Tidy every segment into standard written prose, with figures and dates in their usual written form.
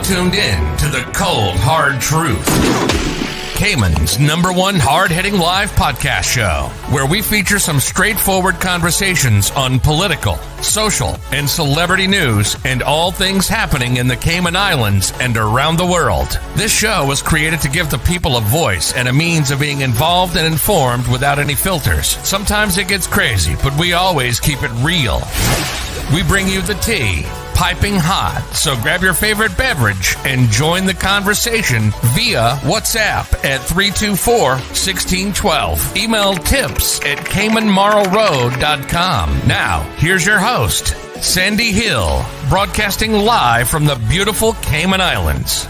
tuned in to the cold, hard truth. Cayman's #1 hard-hitting live podcast show, where we feature some straightforward conversations on political, social, and celebrity news and all things happening in the Cayman Islands and around the world. This show was created to give the people a voice and a means of being involved and informed without any filters. Sometimes it gets crazy, but we always keep it real. We bring you the tea, piping hot, so grab your favorite beverage and join the conversation via WhatsApp at 324-1612. Email tips at CaymanMarlRoad.com. Now, here's your host, Sandy Hill, broadcasting live from the beautiful Cayman Islands.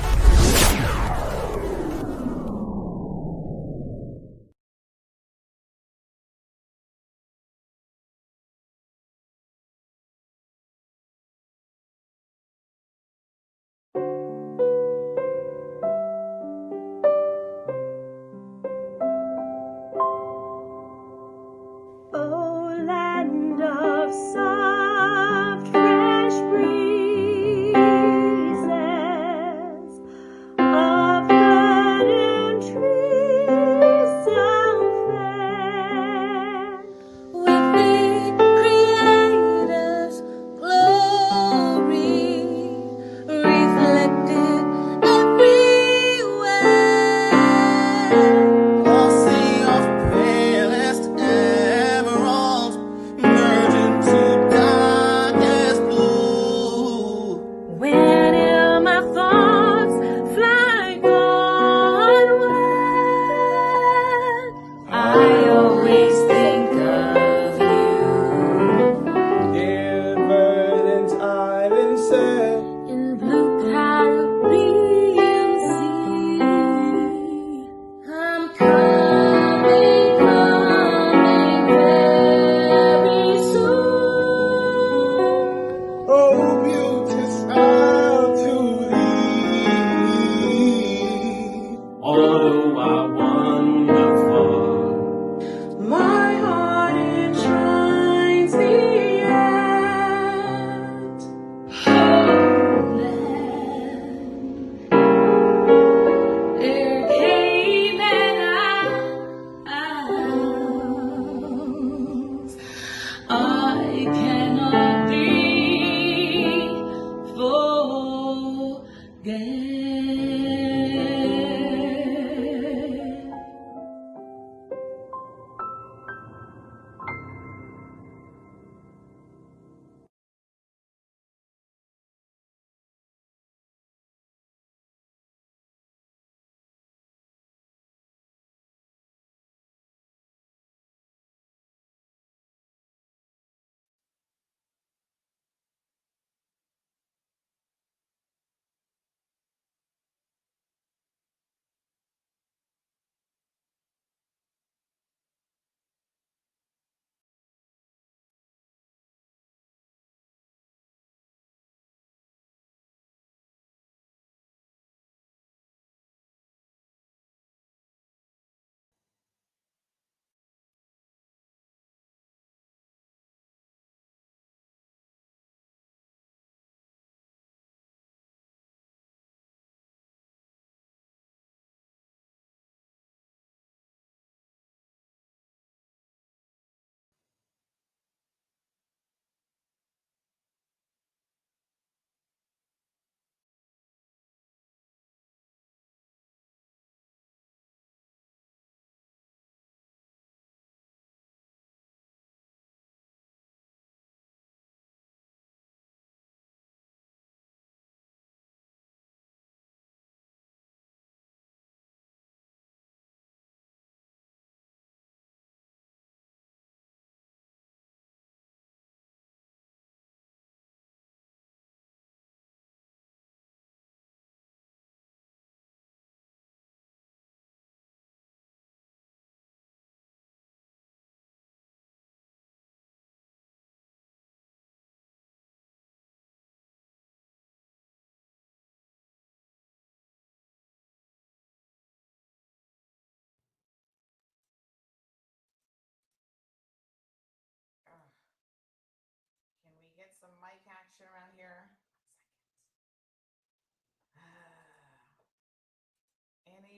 Can we get some mic action around here?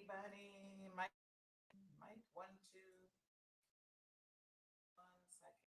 anybody? Mike, 1, 2, 1 second.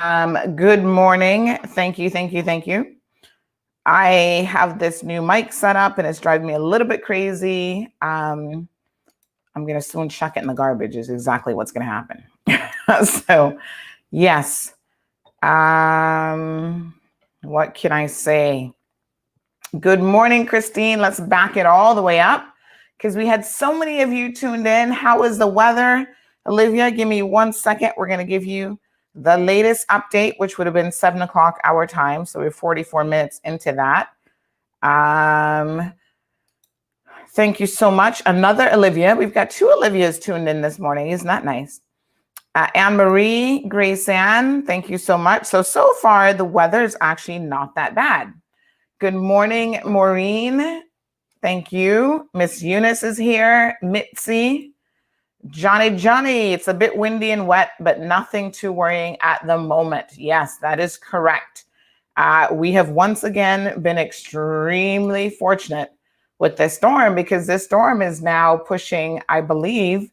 Good morning. Thank you. I have this new mic set up and it's driving me a little bit crazy. I'm going to soon chuck it in the garbage is exactly what's going to happen. So, yes. What can I say? Good morning, Christine. Let's back it all the way up because we had so many of you tuned in. How is the weather? Olivia, give me 1 second. We're going to give you the latest update, which would have been 7 o'clock our time. So we're 44 minutes into that. Thank you so much. Another Olivia. We've got 2 Olivias tuned in this morning. Isn't that nice? Anne-Marie, Grace Ann, thank you so much. So far, the weather is actually not that bad. Good morning, Maureen. Thank you. Miss Eunice is here. Mitzi. Johnny, it's a bit windy and wet, but nothing too worrying at the moment. Yes, that is correct. We have once again been extremely fortunate with this storm because this storm is now pushing, I believe,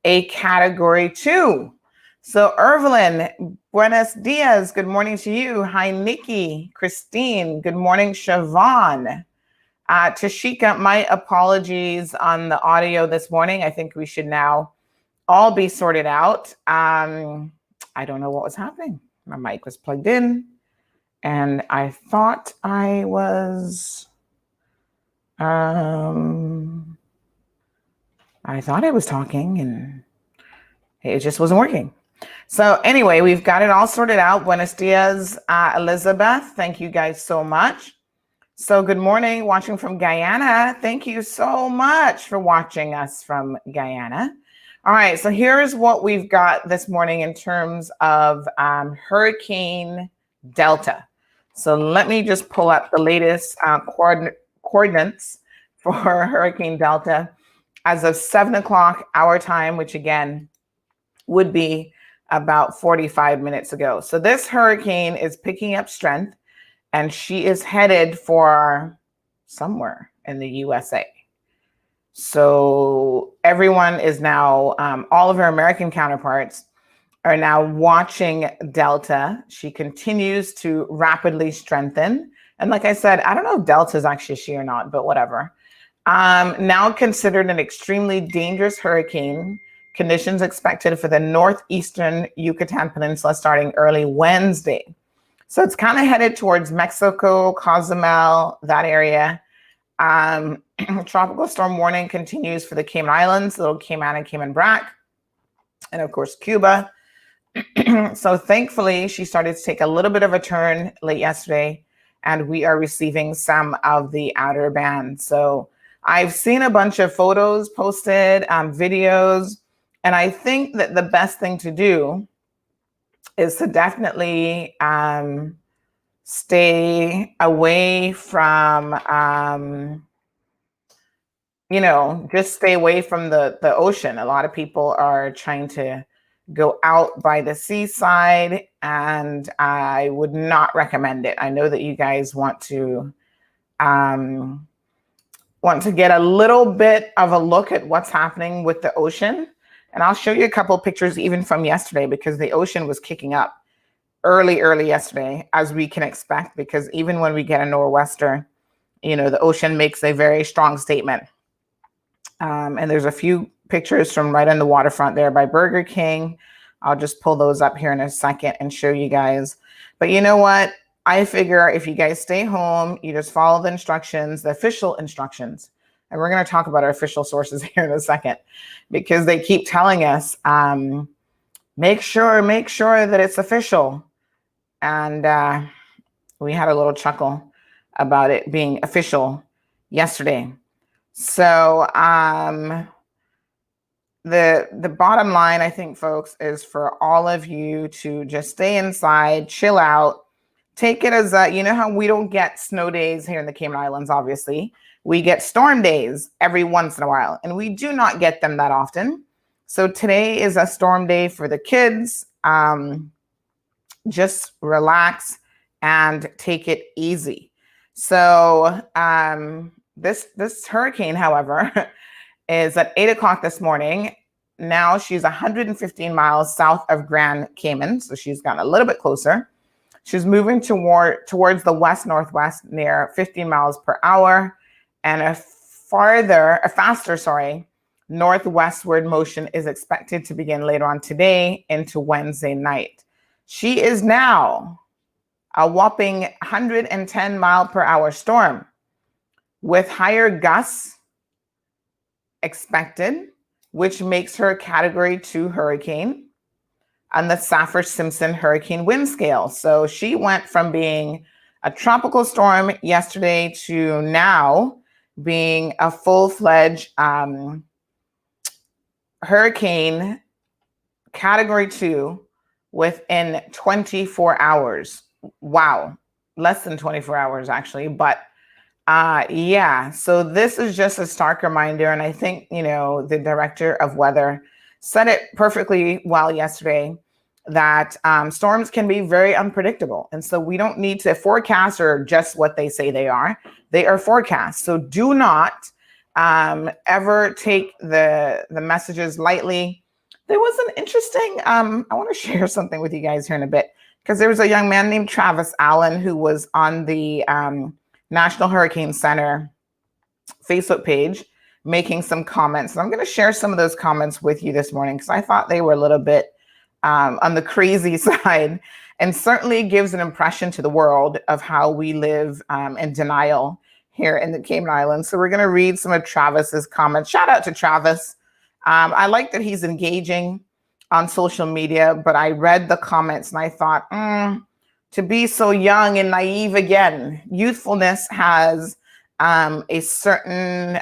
a category 2. So Irvelin, buenos dias. Good morning to you. Hi, Nikki, Christine. Good morning, Siobhan. Tashika, my apologies on the audio this morning. I think we should now all be sorted out. I don't know what was happening. My mic was plugged in and I thought I was, talking and it just wasn't working. So anyway, we've got it all sorted out. Buenos dias, Elizabeth. Thank you guys so much. So good morning, watching from Guyana. Thank you so much for watching us from Guyana. All right, so here's what we've got this morning in terms of Hurricane Delta. So let me just pull up the latest coordinates for Hurricane Delta as of 7 o'clock our time, which again would be about 45 minutes ago. So this hurricane is picking up strength and she is headed for somewhere in the USA. So everyone is now, all of her American counterparts are now watching Delta. She continues to rapidly strengthen. And like I said, I don't know if Delta is actually she or not, but whatever. Now considered an extremely dangerous hurricane. Conditions expected for the northeastern Yucatan Peninsula starting early Wednesday. So it's kind of headed towards Mexico, Cozumel, that area. Tropical storm warning continues for the Cayman Islands, Little Cayman and Cayman Brac, and of course, Cuba. So thankfully, she started to take a little bit of a turn late yesterday, and we are receiving some of the outer band. So I've seen a bunch of photos posted, videos, and I think that the best thing to do is to definitely stay away from, just stay away from the ocean. A lot of people are trying to go out by the seaside, and I would not recommend it. I know that you guys want to get a little bit of a look at what's happening with the ocean. And I'll show you a couple of pictures even from yesterday because the ocean was kicking up early yesterday, as we can expect, because even when we get a nor'wester, the ocean makes a very strong statement. And there's a few pictures from right on the waterfront there by Burger King. I'll just pull those up here in a second and show you guys. But you know what? I figure if you guys stay home, you just follow the instructions, the official instructions. And we're going to talk about our official sources here in a second, because they keep telling us, make sure that it's official. And we had a little chuckle about it being official yesterday. So the bottom line, I think, folks, is for all of you to just stay inside, chill out, take it as how we don't get snow days here in the Cayman Islands, obviously. We get storm days every once in a while, and we do not get them that often. So today is a storm day for the kids. Just relax and take it easy. So this hurricane, however, is at 8 o'clock this morning. Now she's 115 miles south of Grand Cayman, so she's gotten a little bit closer. She's moving towards the west-northwest near 15 miles per hour, and a faster northwestward motion is expected to begin later on today into Wednesday night. She is now a whopping 110 mile per hour storm with higher gusts expected, which makes her a Category 2 hurricane on the Saffir-Simpson hurricane wind scale. So she went from being a tropical storm yesterday to now being a full-fledged hurricane Category 2 within 24 hours. Wow. Less than 24 hours, actually. But yeah, so this is just a stark reminder. And I think, the director of weather said it perfectly well yesterday, that storms can be very unpredictable. And so we don't need to forecast or just what they say they are. They are forecasts. So do not ever take the messages lightly. There was an interesting, I want to share something with you guys here in a bit, because there was a young man named Travis Allen who was on the National Hurricane Center Facebook page making some comments. And I'm going to share some of those comments with you this morning because I thought they were a little bit on the crazy side, and certainly gives an impression to the world of how we live in denial here in the Cayman Islands. So we're going to read some of Travis's comments. Shout out to Travis. I like that he's engaging on social media, but I read the comments and I thought, to be so young and naive again. Youthfulness has a certain,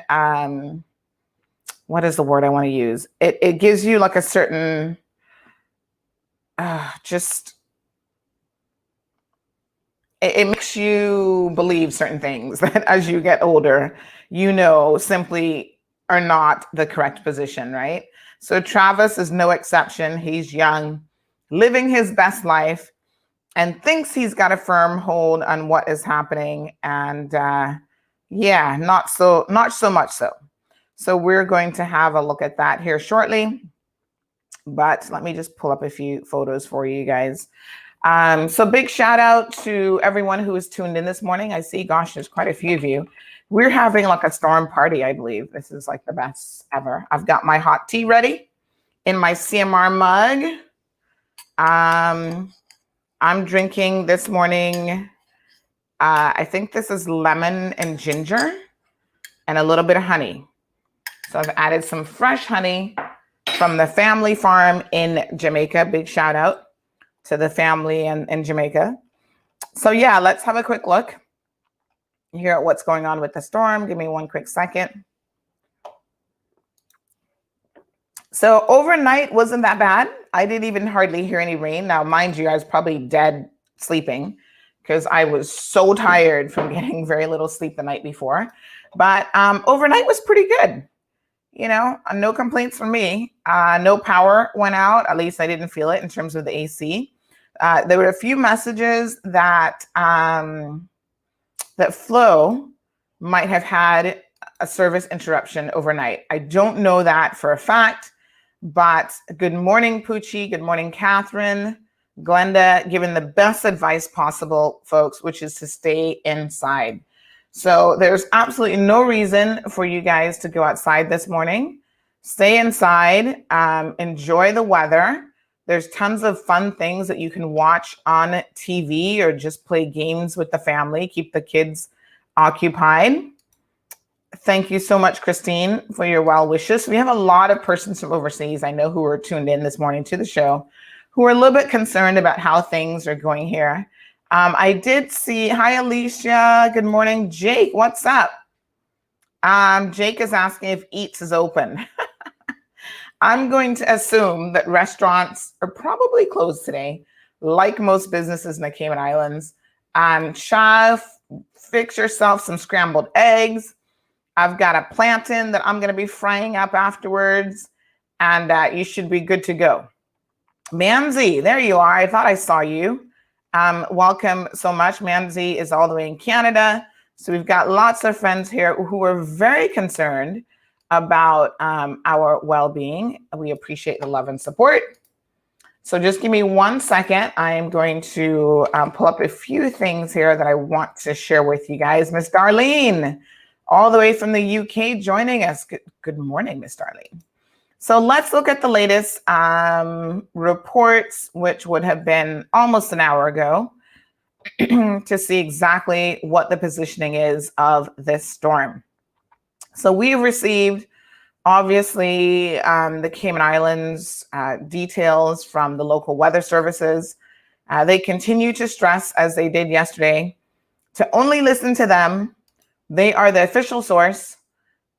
what is the word I want to use? It gives you like a certain, it makes you believe certain things that as you get older, simply are not the correct position, right? So Travis is no exception. He's young, living his best life, and thinks he's got a firm hold on what is happening. And not so much so. So we're going to have a look at that here shortly. But let me just pull up a few photos for you guys. So big shout out to everyone who is tuned in this morning. I see, gosh, there's quite a few of you. We're having like a storm party, I believe. This is like the best ever. I've got my hot tea ready in my CMR mug. I'm drinking this morning, I think this is lemon and ginger and a little bit of honey. So I've added some fresh honey from the family farm in Jamaica. Big shout out to the family in Jamaica. So yeah, let's have a quick look here at what's going on with the storm. Give me one quick second. So overnight wasn't that bad. I didn't even hardly hear any rain. Now, mind you, I was probably dead sleeping because I was so tired from getting very little sleep the night before. But overnight was pretty good. No complaints from me. No power went out. At least I didn't feel it in terms of the AC. There were a few messages that that Flo might have had a service interruption overnight. I don't know that for a fact, but good morning, Poochie. Good morning, Catherine. Glenda, giving the best advice possible, folks, which is to stay inside. So there's absolutely no reason for you guys to go outside this morning. Stay inside, enjoy the weather. There's tons of fun things that you can watch on TV or just play games with the family. Keep the kids occupied. Thank you so much, Christine, for your well wishes. We have a lot of persons from overseas, I know, who are tuned in this morning to the show, who are a little bit concerned about how things are going here. I did see, hi, Alicia. Good morning. Jake, what's up? Jake is asking if Eats is open. I'm going to assume that restaurants are probably closed today, like most businesses in the Cayman Islands. Chef, fix yourself some scrambled eggs. I've got a plantain that I'm going to be frying up afterwards, and you should be good to go. Mamsie, there you are. I thought I saw you. Welcome so much. Mamsie is all the way in Canada. So we've got lots of friends here who are very concerned about our well-being. We appreciate the love and support. So just give me 1 second. I am going to pull up a few things here that I want to share with you guys. Miss Darlene, all the way from the UK, joining us. Good morning, Miss Darlene. So let's look at the latest reports, which would have been almost an hour ago, to see exactly what the positioning is of this storm. So we've received, obviously, the Cayman Islands details from the local weather services. They continue to stress, as they did yesterday, to only listen to them. They are the official source,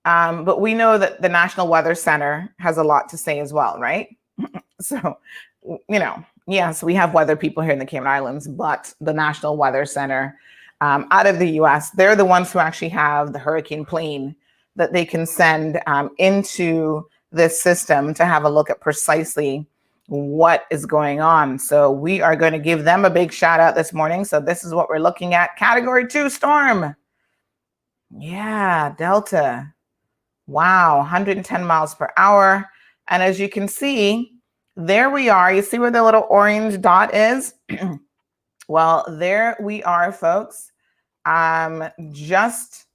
but we know that the National Weather Center has a lot to say as well, right? So, yes, we have weather people here in the Cayman Islands, but the National Weather Center out of the US, they're the ones who actually have the hurricane plane that they can send into this system to have a look at precisely what is going on. So we are going to give them a big shout out this morning. So this is what we're looking at. Category 2 storm. Yeah, Delta. Wow, 110 miles per hour. And as you can see, there we are. You see where the little orange dot is? Well, there we are, folks. Just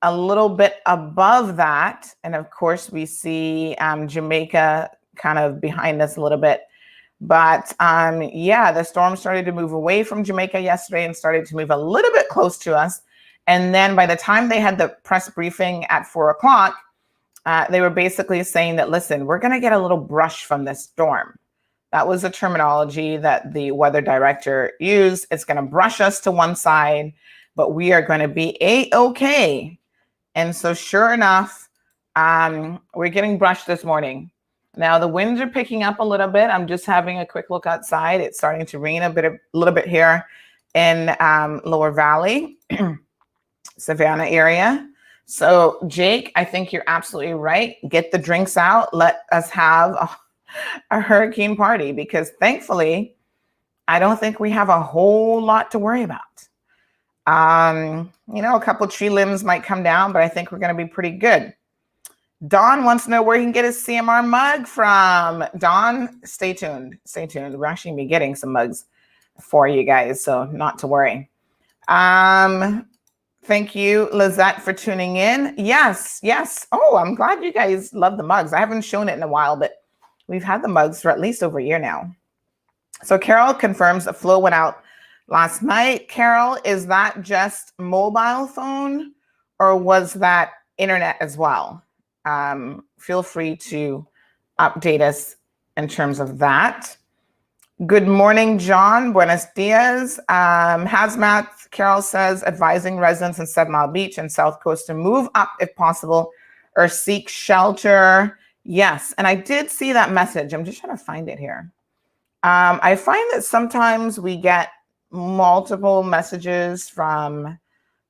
a little bit above that. And of course, we see Jamaica kind of behind us a little bit. But yeah, the storm started to move away from Jamaica yesterday and started to move a little bit close to us. And then by the time they had the press briefing at 4 o'clock, they were basically saying that, listen, we're going to get a little brush from this storm. That was the terminology that the weather director used. It's going to brush us to one side, but we are going to be A-okay. And so sure enough, we're getting brushed this morning. Now the winds are picking up a little bit. I'm just having a quick look outside. It's starting to rain a little bit here in Lower Valley, Savannah area. So Jake, I think you're absolutely right. Get the drinks out. Let us have a hurricane party, because thankfully, I don't think we have a whole lot to worry about. A couple tree limbs might come down, but I think we're going to be pretty good. Don wants to know where he can get his CMR mug from. Don, stay tuned. Stay tuned. We're actually going to be getting some mugs for you guys, so not to worry. Thank you, Lizette, for tuning in. Yes. Oh, I'm glad you guys love the mugs. I haven't shown it in a while, but we've had the mugs for at least over a year now. So Carol confirms the flow went out last night. Carol, is that just mobile phone or was that internet as well? Feel free to update us in terms of that. Good morning, John. Buenos dias. Hazmat, Carol says, advising residents in 7 Mile Beach and South Coast to move up if possible or seek shelter. Yes, and I did see that message. I'm just trying to find it here. I find that sometimes we get multiple messages from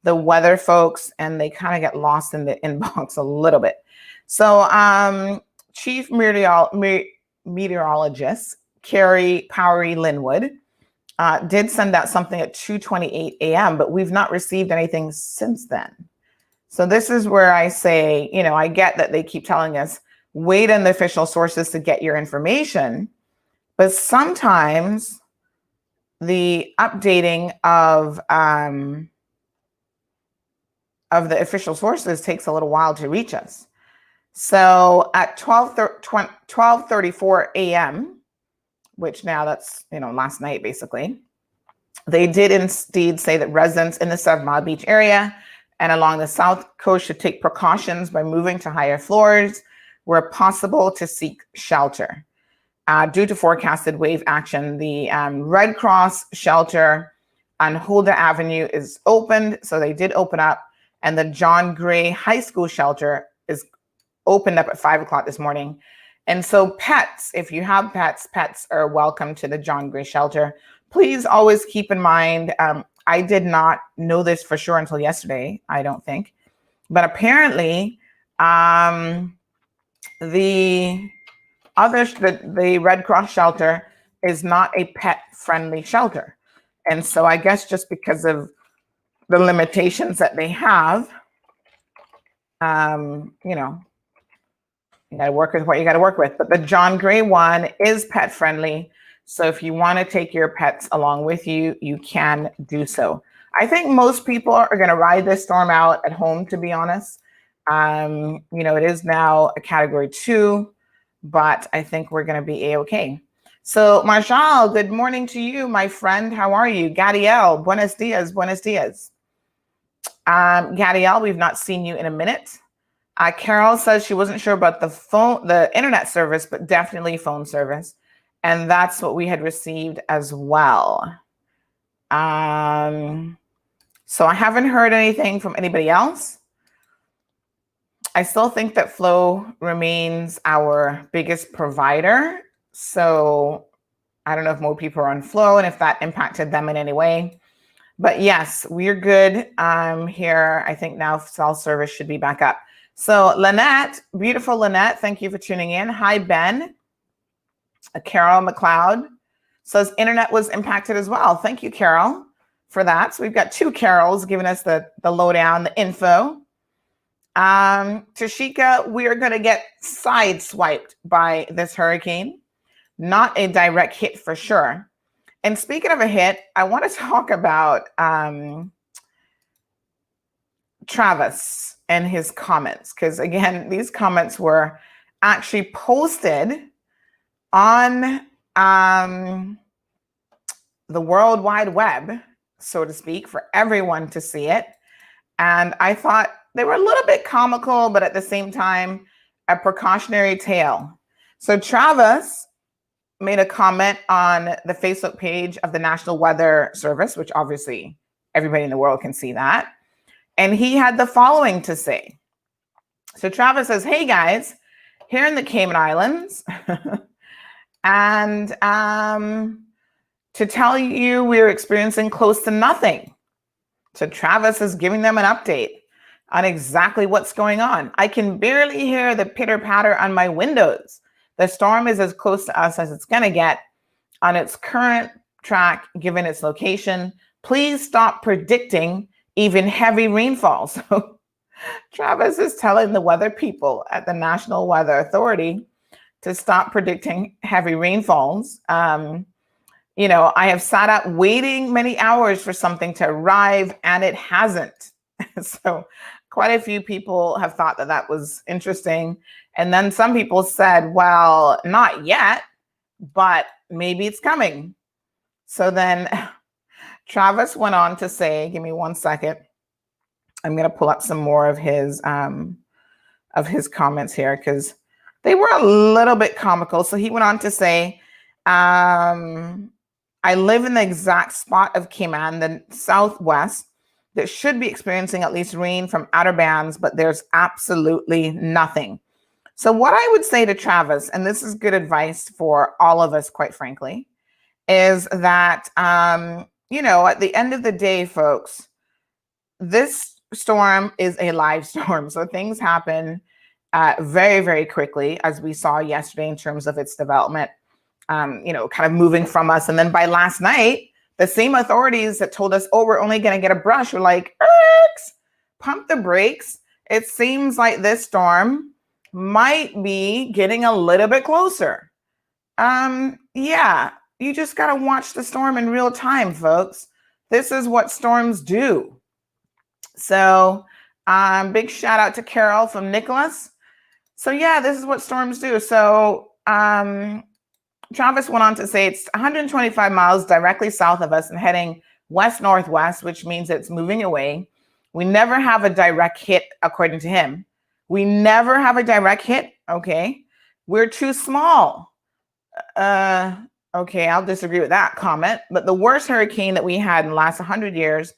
the weather folks and they kind of get lost in the inbox a little bit. So Chief Meteorologist Carrie Powery Linwood did send out something at 2:28 a.m., but we've not received anything since then. So this is where I say, I get that they keep telling us, wait on the official sources to get your information, but sometimes the updating of the official sources takes a little while to reach us. So at 12:34 a.m., which now that's, last night, basically, they did indeed say that residents in the 7 Mile Beach area and along the South Coast should take precautions by moving to higher floors where possible to seek shelter. Due to forecasted wave action, the Red Cross shelter on Hulda Avenue is opened. So they did open up, and the John Gray High School shelter is opened up at 5 o'clock this morning. And so pets, if you have pets, pets are welcome to the John Gray shelter. Please always keep in mind, I did not know this for sure until yesterday, I don't think. But apparently, the Red Cross shelter is not a pet-friendly shelter. And so I guess just because of the limitations that they have, You got to work with what you got to work with. But the John Gray one is pet friendly. So if you want to take your pets along with you, you can do so. I think most people are going to ride this storm out at home, to be honest. It is now a category 2, but I think we're going to be A-okay. So Marshall, good morning to you, my friend. How are you? Gadiel, buenos dias, buenos dias. Gadiel, we've not seen you in a minute. Carol says she wasn't sure about the internet service, but definitely phone service. And that's what we had received as well. So I haven't heard anything from anybody else. I still think that Flow remains our biggest provider. So I don't know if more people are on Flow and if that impacted them in any way. But yes, we're good here. I think now cell service should be back up. So Lynette, beautiful Lynette, thank you for tuning in. Hi, Ben. Carol McLeod says internet was impacted as well. Thank you, Carol, for that. So we've got 2 Carols giving us the lowdown, the info. Tashika, we are going to get sideswiped by this hurricane. Not a direct hit for sure. And speaking of a hit, I want to talk about Travis and his comments, because again, these comments were actually posted on the World Wide Web, so to speak, for everyone to see it. And I thought they were a little bit comical, but at the same time, a precautionary tale. So Travis made a comment on the Facebook page of the National Weather Service, which obviously everybody in the world can see that. And he had the following to say. So Travis says, hey guys, here in the Cayman Islands, and to tell you we're experiencing close to nothing. So Travis is giving them an update on exactly what's going on. I can barely hear the pitter patter on my windows. The storm is as close to us as it's going to get on its current track, given its location. Please stop predicting even heavy rainfall. So Travis is telling the weather people at the National Weather Authority to stop predicting heavy rainfalls. I have sat up waiting many hours for something to arrive, and it hasn't. So quite a few people have thought that that was interesting. And then some people said, well, not yet, but maybe it's coming. So then Travis went on to say, give me 1 second. I'm going to pull up some more of his comments here because they were a little bit comical. So he went on to say, I live in the exact spot of Cayman, the southwest, that should be experiencing at least rain from outer bands, but there's absolutely nothing. So what I would say to Travis, and this is good advice for all of us, quite frankly, is that, at the end of the day, folks, this storm is a live storm. So things happen very, very quickly, as we saw yesterday in terms of its development, kind of moving from us. And then by last night, the same authorities that told us, oh, we're only going to get a brush, were like, pump the brakes. It seems like this storm might be getting a little bit closer. You just got to watch the storm in real time, folks. This is what storms do. So big shout out to Carol from Nicholas. So yeah, this is what storms do. So Travis went on to say it's 125 miles directly south of us and heading west-northwest, which means it's moving away. We never have a direct hit, according to him. We never have a direct hit. Okay. We're too small. Okay, I'll disagree with that comment. But the worst hurricane that we had in the last 100 years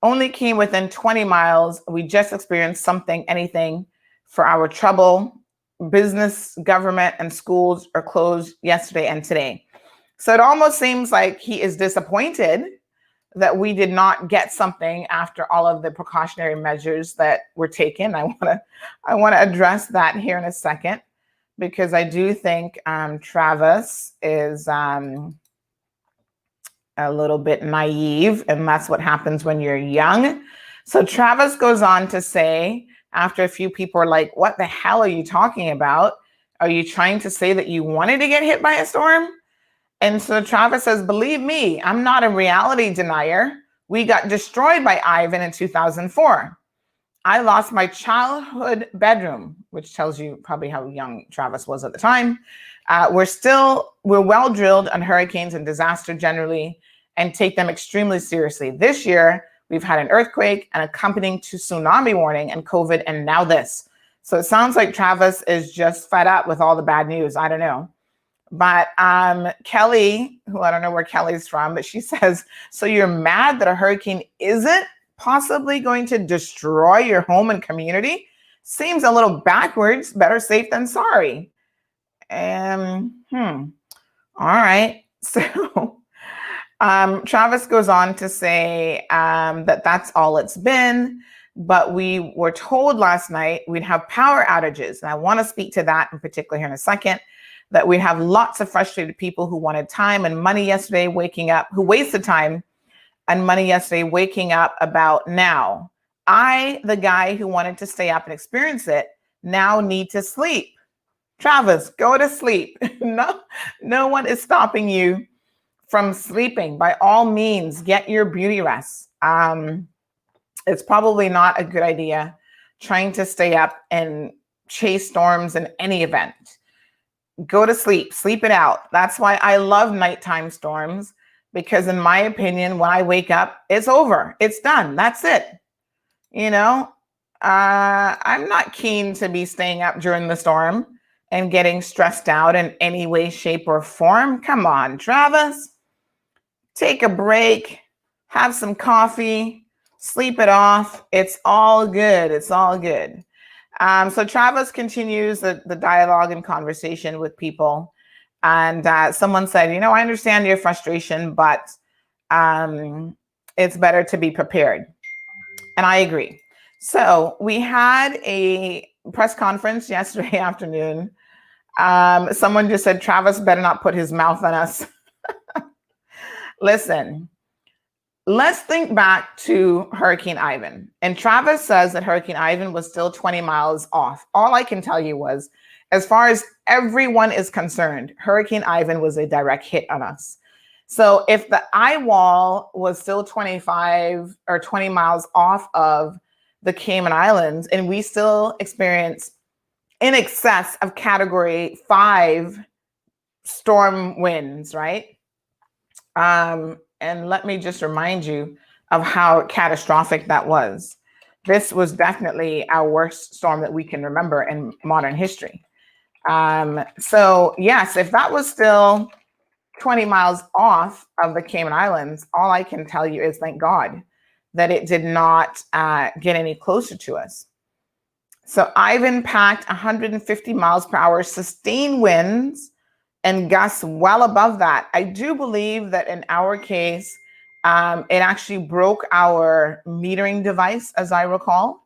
only came within 20 miles. We just experienced anything for our trouble. Business, government, and schools are closed yesterday and today. So it almost seems like he is disappointed that we did not get something after all of the precautionary measures that were taken. I want to address that here in a second, because I do think Travis is a little bit naive, and that's what happens when you're young. So Travis goes on to say after a few people are like, what the hell are you talking about? Are you trying to say that you wanted to get hit by a storm? And so Travis says, believe me, I'm not a reality denier. We got destroyed by Ivan in 2004. I lost my childhood bedroom, which tells you probably how young Travis was at the time. We're well drilled on hurricanes and disaster generally and take them extremely seriously. This year, we've had an earthquake, an accompanying to tsunami warning, and COVID, and now this. So it sounds like Travis is just fed up with all the bad news. I don't know. But Kelly, who I don't know where Kelly's from, but she says, so you're mad that a hurricane isn't possibly going to destroy your home and community? Seems a little backwards. Better safe than sorry. All right. So Travis goes on to say that that's all it's been. But we were told last night we'd have power outages. And I want to speak to that in particular here in a second, that we'd have lots of frustrated people who wanted time and money yesterday waking up, who wasted time and money yesterday waking up about now. I, the guy who wanted to stay up and experience it, now need to sleep. Travis, go to sleep. No one is stopping you from sleeping. By all means, get your beauty rest. It's probably not a good idea trying to stay up and chase storms in any event. Go to sleep, sleep it out. That's why I love nighttime storms, because in my opinion, when I wake up, it's over. It's done. That's it. You know, I'm not keen to be staying up during the storm and getting stressed out in any way, shape, or form. Come on, Travis. Take a break, have some coffee, sleep it off. It's all good. It's all good. So Travis continues the dialogue and conversation with people. And someone said, I understand your frustration, but it's better to be prepared. And I agree. So we had a press conference yesterday afternoon. Someone just said, Travis better not put his mouth on us. Listen, let's think back to Hurricane Ivan. And Travis says that Hurricane Ivan was still 20 miles off. All I can tell you was, as far as everyone is concerned, Hurricane Ivan was a direct hit on us. So if the eye wall was still 25 or 20 miles off of the Cayman Islands, and we still experience in excess of Category 5 storm winds, right? And let me just remind you of how catastrophic that was. This was definitely our worst storm that we can remember in modern history. So yes, if that was still 20 miles off of the Cayman Islands, all I can tell you is thank God that it did not get any closer to us. So Ivan packed 150 miles per hour sustained winds and gusts well above that. I do believe that in our case, it actually broke our metering device, as I recall,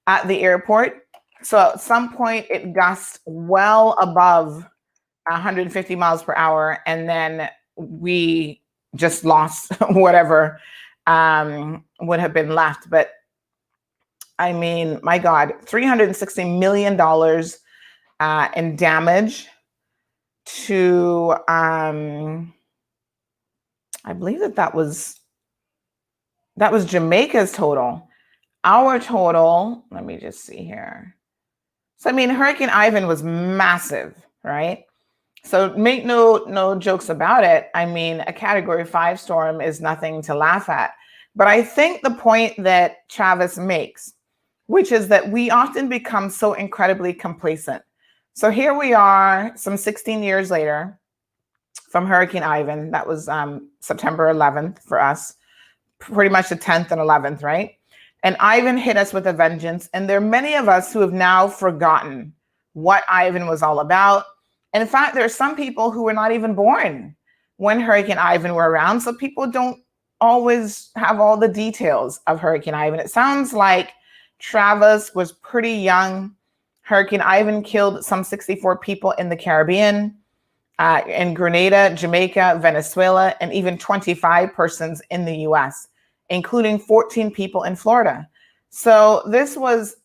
at the airport. So at some point it gusted well above 150 miles per hour, and then we just lost whatever would have been left. But I mean, my God, $360 million in damage to, I believe that was Jamaica's total. Our total, let me just see here. So, I mean, Hurricane Ivan was massive, right? So make no jokes about it. I mean, a Category 5 storm is nothing to laugh at. But I think the point that Travis makes, which is that we often become so incredibly complacent. So here we are, some 16 years later from Hurricane Ivan. That was September 11th for us, pretty much the 10th and 11th, right? And Ivan hit us with a vengeance. And there are many of us who have now forgotten what Ivan was all about. And in fact, there are some people who were not even born when Hurricane Ivan were around. So people don't always have all the details of Hurricane Ivan. It sounds like Travis was pretty young. Hurricane Ivan killed some 64 people in the Caribbean, in Grenada, Jamaica, Venezuela, and even 25 persons in the US, including 14 people in Florida. So this was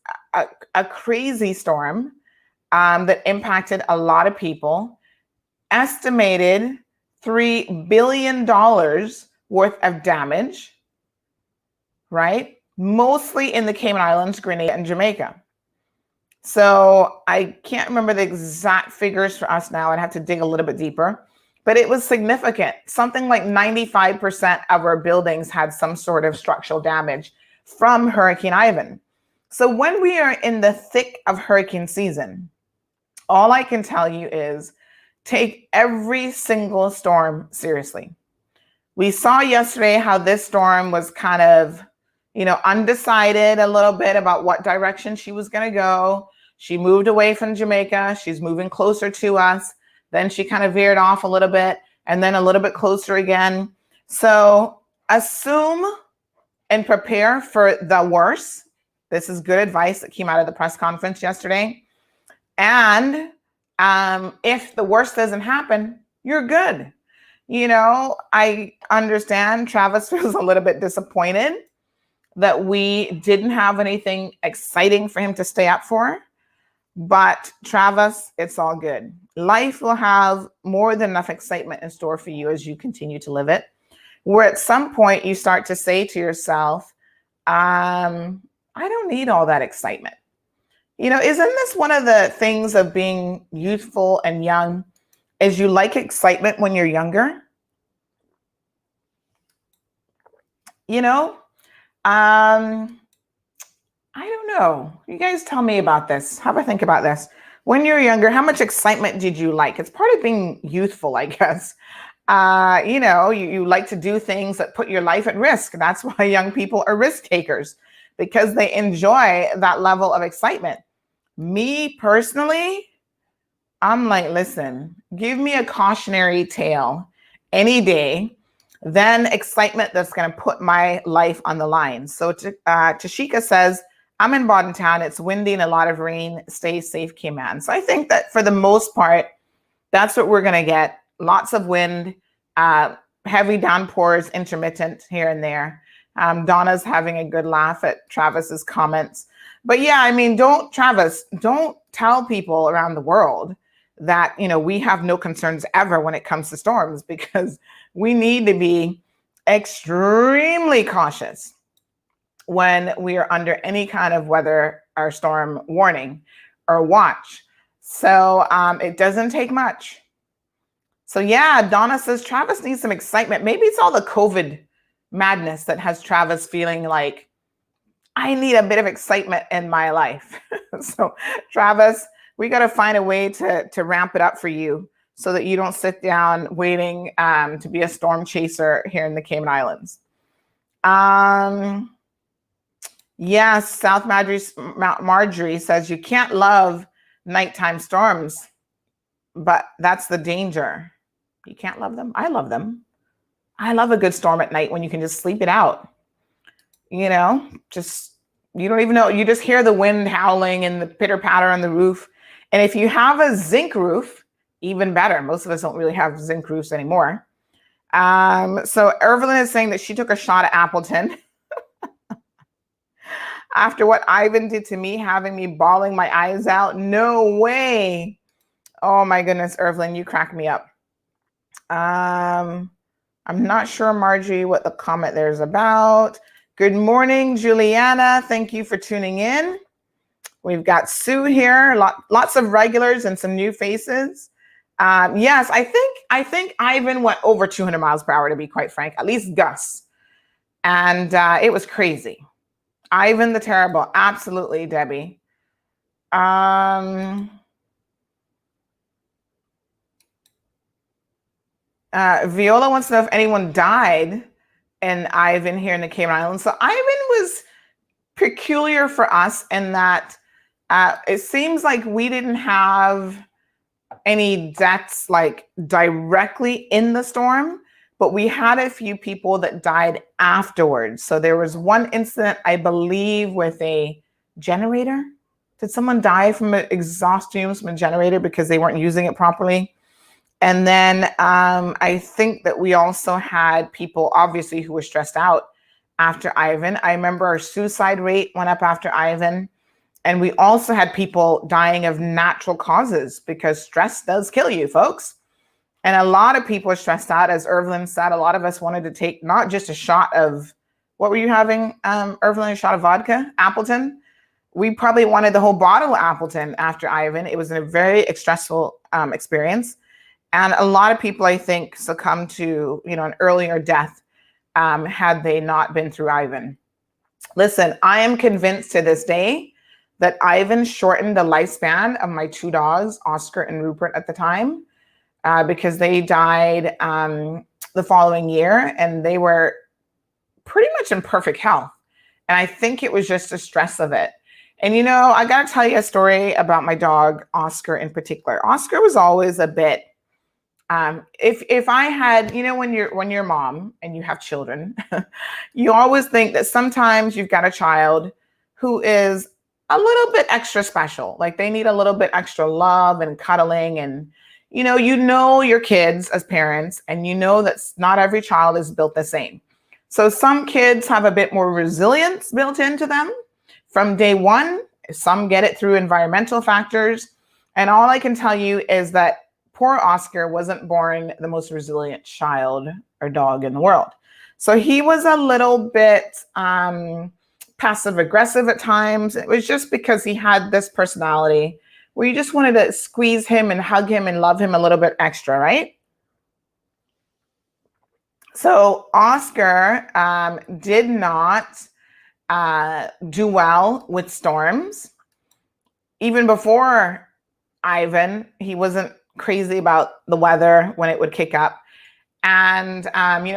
a crazy storm that impacted a lot of people. Estimated $3 billion worth of damage, right? Mostly in the Cayman Islands, Grenada, and Jamaica. So I can't remember the exact figures for us now. I'd have to dig a little bit deeper, but it was significant. Something like 95% of our buildings had some sort of structural damage from Hurricane Ivan. So when we are in the thick of hurricane season, all I can tell you is take every single storm seriously. We saw yesterday how this storm was kind of, undecided a little bit about what direction she was going to go. She moved away from Jamaica. She's moving closer to us. Then she kind of veered off a little bit and then a little bit closer again. So assume and prepare for the worst. This is good advice that came out of the press conference yesterday. And if the worst doesn't happen, you're good. I understand Travis was a little bit disappointed that we didn't have anything exciting for him to stay up for. But Travis, it's all good. Life will have more than enough excitement in store for you as you continue to live it, where at some point you start to say to yourself, I don't need all that excitement. Isn't this one of the things of being youthful and young is you like excitement when you're younger? I don't know. You guys tell me about this. Have a think about this. When you're younger, how much excitement did you like? It's part of being youthful, I guess. You like to do things that put your life at risk. That's why young people are risk takers, because they enjoy that level of excitement. Me personally, I'm like, listen, give me a cautionary tale any day, then excitement that's going to put my life on the line. So Tashika says, I'm in Bordentown. It's windy and a lot of rain. Stay safe, Cayman. So I think that for the most part, that's what we're going to get. Lots of wind, heavy downpours, intermittent here and there. Donna's having a good laugh at Travis's comments. But yeah, don't tell people around the world that, we have no concerns ever when it comes to storms, because we need to be extremely cautious when we are under any kind of weather or storm warning or watch. So it doesn't take much. So yeah, Donna says Travis needs some excitement. Maybe it's all the COVID madness that has Travis feeling like, I need a bit of excitement in my life. So Travis, we got to find a way to ramp it up for you so that you don't sit down waiting to be a storm chaser here in the Cayman Islands. Yes, South Marjorie says you can't love nighttime storms, but that's the danger. You can't love them. I love them. I love a good storm at night when you can just sleep it out. You don't even know. You just hear the wind howling and the pitter patter on the roof. And if you have a zinc roof, even better. Most of us don't really have zinc roofs anymore. So Evelyn is saying that she took a shot at Appleton after what Ivan did to me, having me bawling my eyes out. No way. Oh my goodness, Evelyn, you crack me up. I'm not sure, Marjorie, what the comment there is about. Good morning, Juliana. Thank you for tuning in. We've got Sue here, lots of regulars and some new faces. Yes, I think Ivan went over 200 miles per hour, to be quite frank, at least gusts. And it was crazy. Ivan the Terrible. Absolutely, Debbie. Viola wants to know if anyone died in Ivan here in the Cayman Islands. So Ivan was peculiar for us in that it seems like we didn't have any deaths like directly in the storm, but we had a few people that died afterwards. So there was one incident, I believe, with a generator. Did someone die from exhaust fumes from a generator because they weren't using it properly? And then I think that we also had people, obviously, who were stressed out after Ivan. I remember our suicide rate went up after Ivan. And we also had people dying of natural causes because stress does kill you, folks. And a lot of people are stressed out. As Irvlyn said, a lot of us wanted to take not just a shot of, what were you having, Irvlyn, a shot of vodka, Appleton? We probably wanted the whole bottle of Appleton after Ivan. It was a very stressful experience. And a lot of people, I think, succumbed to, an earlier death had they not been through Ivan. Listen, I am convinced to this day that Ivan shortened the lifespan of my two dogs, Oscar and Rupert, at the time, because they died the following year, and they were pretty much in perfect health. And I think it was just the stress of it. And, I got to tell you a story about my dog, Oscar, in particular. Oscar was always a bit, if I had, when you're a mom and you have children, you always think that sometimes you've got a child who is a little bit extra special. Like they need a little bit extra love and cuddling. And, you know your kids as parents, and that not every child is built the same. So some kids have a bit more resilience built into them from day one. Some get it through environmental factors. And all I can tell you is that poor Oscar wasn't born the most resilient child or dog in the world. So he was a little bit passive aggressive at times. It was just because he had this personality where you just wanted to squeeze him and hug him and love him a little bit extra, right? So Oscar did not do well with storms. Even before Ivan, he wasn't crazy about the weather when it would kick up. And,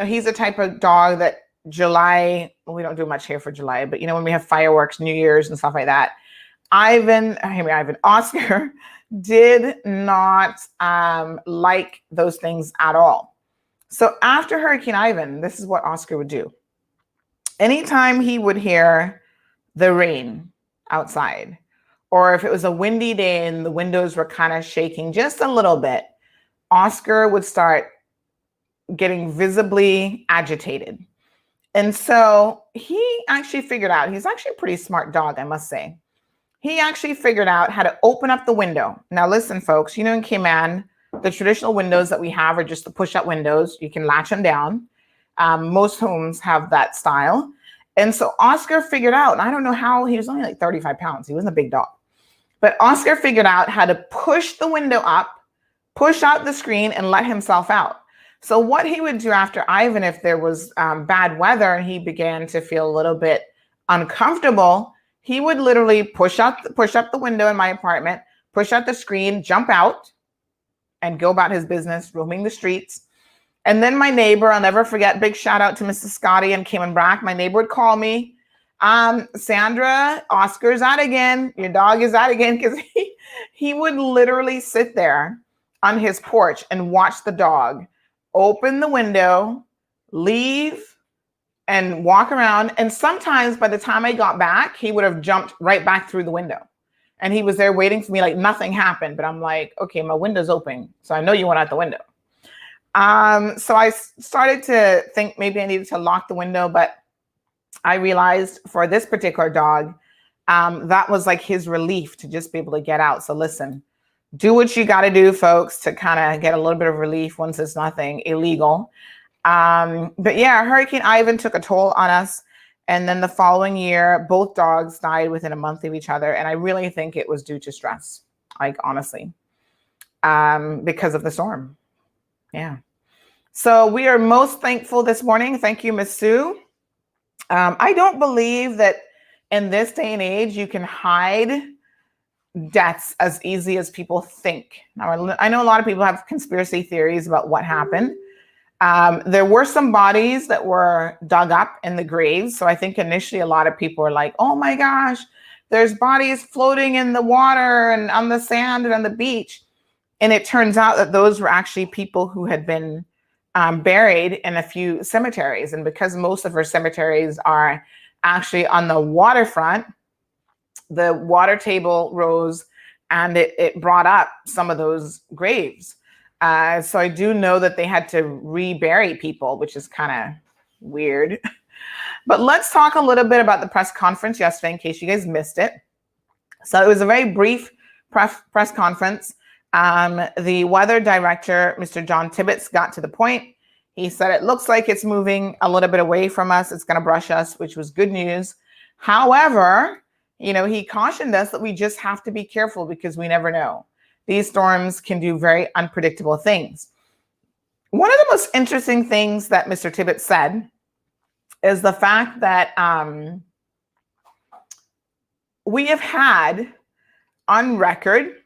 he's the type of dog that July, we don't do much here for July, but, when we have fireworks, New Year's and stuff like that, Oscar did not like those things at all. So after Hurricane Ivan, this is what Oscar would do. Anytime he would hear the rain outside, or if it was a windy day and the windows were kind of shaking just a little bit, Oscar would start getting visibly agitated. And so he actually figured out, he's actually a pretty smart dog, I must say. He actually figured out how to open up the window. Now listen, folks, in Cayman, the traditional windows that we have are just the push-up windows. You can latch them down. Most homes have that style. And so Oscar figured out, and I don't know how, he was only like 35 pounds. He wasn't a big dog. But Oscar figured out how to push the window up, push out the screen, and let himself out. So what he would do after Ivan, if there was bad weather and he began to feel a little bit uncomfortable, he would literally push up the window in my apartment, push out the screen, jump out, and go about his business, roaming the streets. And then my neighbor, I'll never forget, big shout out to Mrs. Scotty and Cayman Brack. My neighbor would call me, Sandra, Oscar's out again. Your dog is out again. Because he would literally sit there on his porch and watch the dog open the window, leave, and walk around. And sometimes by the time I got back, he would have jumped right back through the window. And he was there waiting for me like nothing happened. But I'm like, okay, my window's open, so I know you went out the window. So I started to think maybe I needed to lock the window, but I realized for this particular dog, that was like his relief to just be able to get out. So listen, do what you got to do, folks, to kind of get a little bit of relief once it's nothing illegal. But yeah, Hurricane Ivan took a toll on us. And then the following year, both dogs died within a month of each other. And I really think it was due to stress, like honestly, because of the storm. Yeah. So we are most thankful this morning. Thank you, Miss Sue. I don't believe that in this day and age, you can hide deaths as easy as people think. Now, I know a lot of people have conspiracy theories about what happened. There were some bodies that were dug up in the graves. So I think initially a lot of people were like, oh my gosh, there's bodies floating in the water and on the sand and on the beach. And it turns out that those were actually people who had been buried in a few cemeteries. And because most of our cemeteries are actually on the waterfront, the water table rose and it brought up some of those graves. So I do know that they had to rebury people, which is kind of weird. But let's talk a little bit about the press conference yesterday in case you guys missed it. So it was a very brief press conference. The weather director, Mr. John Tibbetts, got to the point. He said, it looks like it's moving a little bit away from us. It's going to brush us, which was good news. However, he cautioned us that we just have to be careful because we never know. These storms can do very unpredictable things. One of the most interesting things that Mr. Tibbetts said is the fact that we have had on record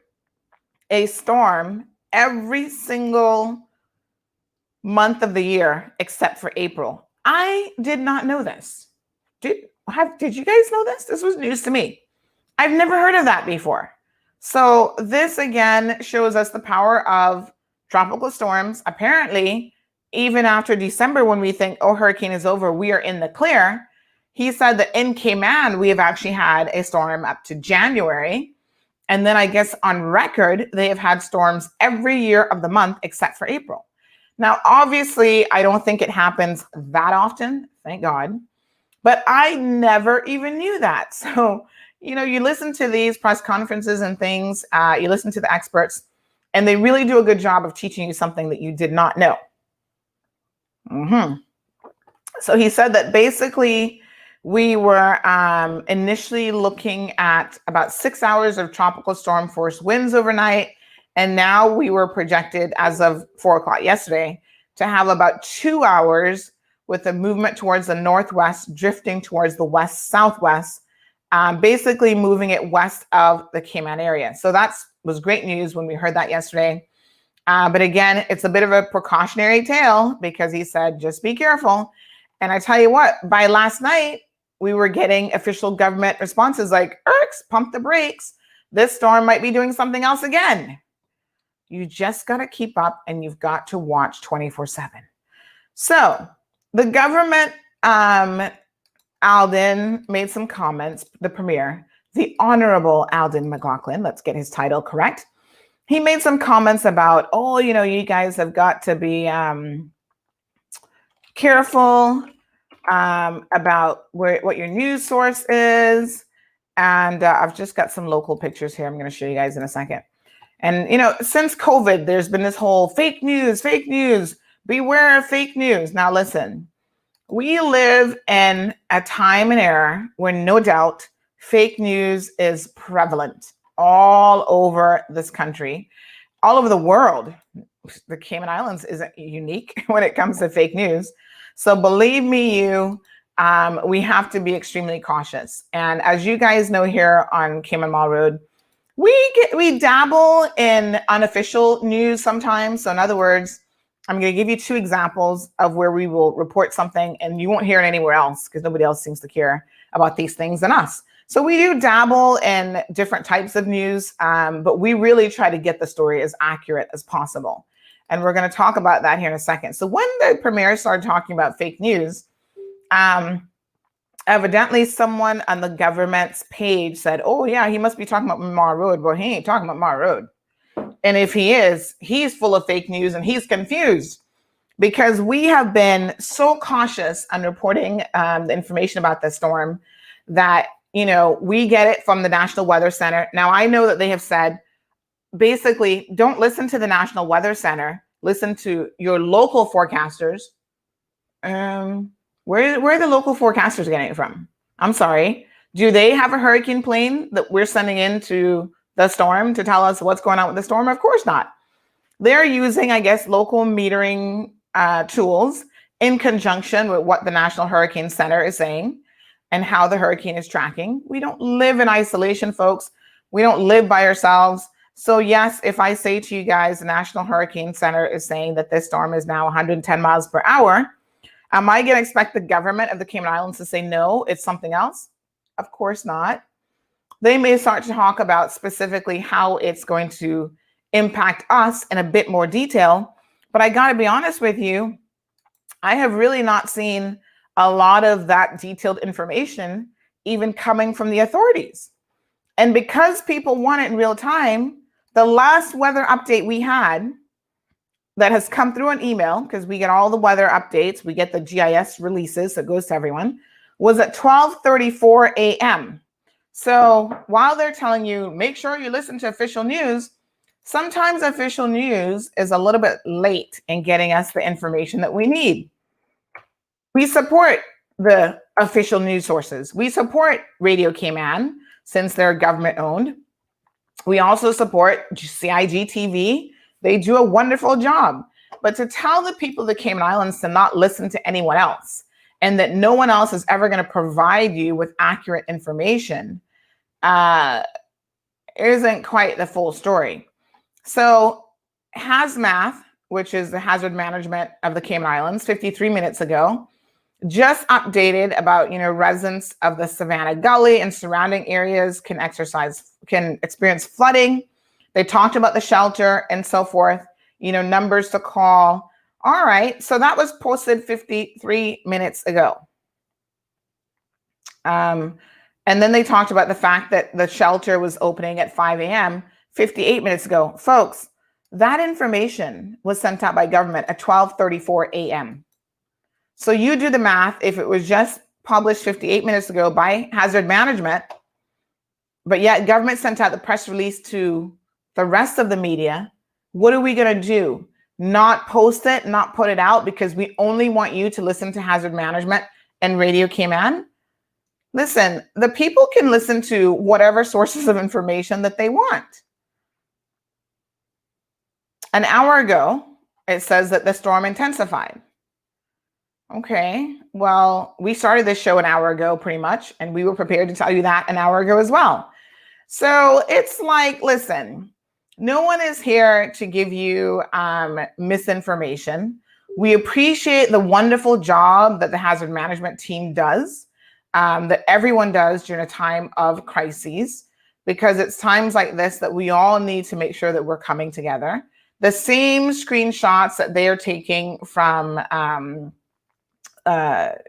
a storm every single month of the year except for April. I did not know this. Did you guys know this? This was news to me. I've never heard of that before. So this again shows us the power of tropical storms. Apparently, even after December, when we think, oh, hurricane is over, we are in the clear. He said that in Cayman, we have actually had a storm up to January. And then I guess on record, they have had storms every year of the month except for April. Now, obviously, I don't think it happens that often, thank God. But I never even knew that. So, you listen to these press conferences and things, you listen to the experts, and they really do a good job of teaching you something that you did not know. So he said that basically we were initially looking at about 6 hours of tropical storm force winds overnight. And now we were projected as of 4 o'clock yesterday to have about 2 hours with a movement towards the northwest, drifting towards the west-southwest, basically moving it west of the Cayman area. So that was great news when we heard that yesterday. But again, it's a bit of a precautionary tale because he said, just be careful. And I tell you what, by last night, we were getting official government responses like, pump the brakes. This storm might be doing something else again. You just got to keep up and you've got to watch 24/7. So the government, Alden made some comments, the premier, the Honorable Alden McLaughlin, let's get his title correct. He made some comments about, you guys have got to be careful about what your news source is. And I've just got some local pictures here I'm going to show you guys in a second. And, since COVID, there's been this whole fake news, beware of fake news. Now, listen, we live in a time and era where no doubt fake news is prevalent all over this country, all over the world. The Cayman Islands isn't unique when it comes to fake news. So believe me, we have to be extremely cautious. And as you guys know here on Cayman Mall Road, we dabble in unofficial news sometimes. So in other words, I'm going to give you 2 examples of where we will report something and you won't hear it anywhere else because nobody else seems to care about these things than us. So we do dabble in different types of news, but we really try to get the story as accurate as possible. And we're going to talk about that here in a second. So when the premier started talking about fake news, evidently someone on the government's page said, oh yeah, he must be talking about Mar Road. Well, he ain't talking about Mar Road. And if he is, he's full of fake news and he's confused because we have been so cautious on reporting the information about the storm that, we get it from the National Weather Center. Now, I know that they have said, basically, don't listen to the National Weather Center. Listen to your local forecasters. Where are the local forecasters getting it from? I'm sorry. Do they have a hurricane plane that we're sending into the storm to tell us what's going on with the storm? Of course not. They're using, I guess, local metering tools in conjunction with what the National Hurricane Center is saying and how the hurricane is tracking. We don't live in isolation, folks. We don't live by ourselves. So yes, if I say to you guys, the National Hurricane Center is saying that this storm is now 110 miles per hour, am I going to expect the government of the Cayman Islands to say, no, it's something else? Of course not. They may start to talk about specifically how it's going to impact us in a bit more detail. But I got to be honest with you, I have really not seen a lot of that detailed information even coming from the authorities. And because people want it in real time, the last weather update we had that has come through an email, because we get all the weather updates, we get the GIS releases that goes to everyone, was at 12:34 a.m. So while they're telling you, make sure you listen to official news, sometimes official news is a little bit late in getting us the information that we need. We support the official news sources. We support Radio Cayman since they're government owned. We also support CIG TV. They do a wonderful job. But to tell the people of the Cayman Islands to not listen to anyone else and that no one else is ever going to provide you with accurate information isn't quite the full story. So HazMath, which is the hazard management of the Cayman Islands, 53 minutes ago, just updated about, residents of the Savannah Gully and surrounding areas can experience flooding. They talked about the shelter and so forth, numbers to call. All right. So that was posted 53 minutes ago. And then they talked about the fact that the shelter was opening at 5 a.m. 58 minutes ago. Folks, that information was sent out by government at 12:34 a.m. So you do the math. If it was just published 58 minutes ago by Hazard Management, but yet government sent out the press release to the rest of the media, what are we going to do? Not post it, not put it out because we only want you to listen to Hazard Management and Radio Cayman? Listen, the people can listen to whatever sources of information that they want. An hour ago, it says that the storm intensified. Okay, well, we started this show an hour ago pretty much, and we were prepared to tell you that an hour ago as well. So it's like, listen, no one is here to give you misinformation. We appreciate the wonderful job that the hazard management team does, that everyone does during a time of crises, because it's times like this that we all need to make sure that we're coming together. The same screenshots that they are taking from the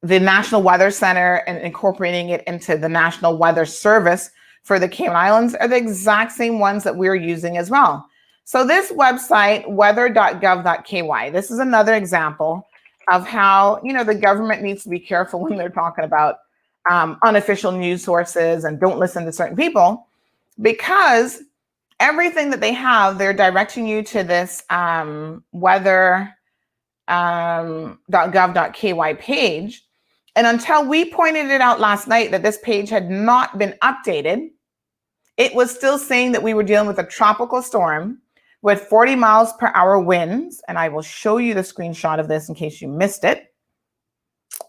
National Weather Center and incorporating it into the National Weather Service for the Cayman Islands are the exact same ones that we're using as well. So this website, weather.gov.ky, this is another example of how, the government needs to be careful when they're talking about unofficial news sources and don't listen to certain people, because everything that they have, they're directing you to this weather.gov.ky page. And until we pointed it out last night that this page had not been updated, it was still saying that we were dealing with a tropical storm with 40 miles per hour winds. And I will show you the screenshot of this in case you missed it.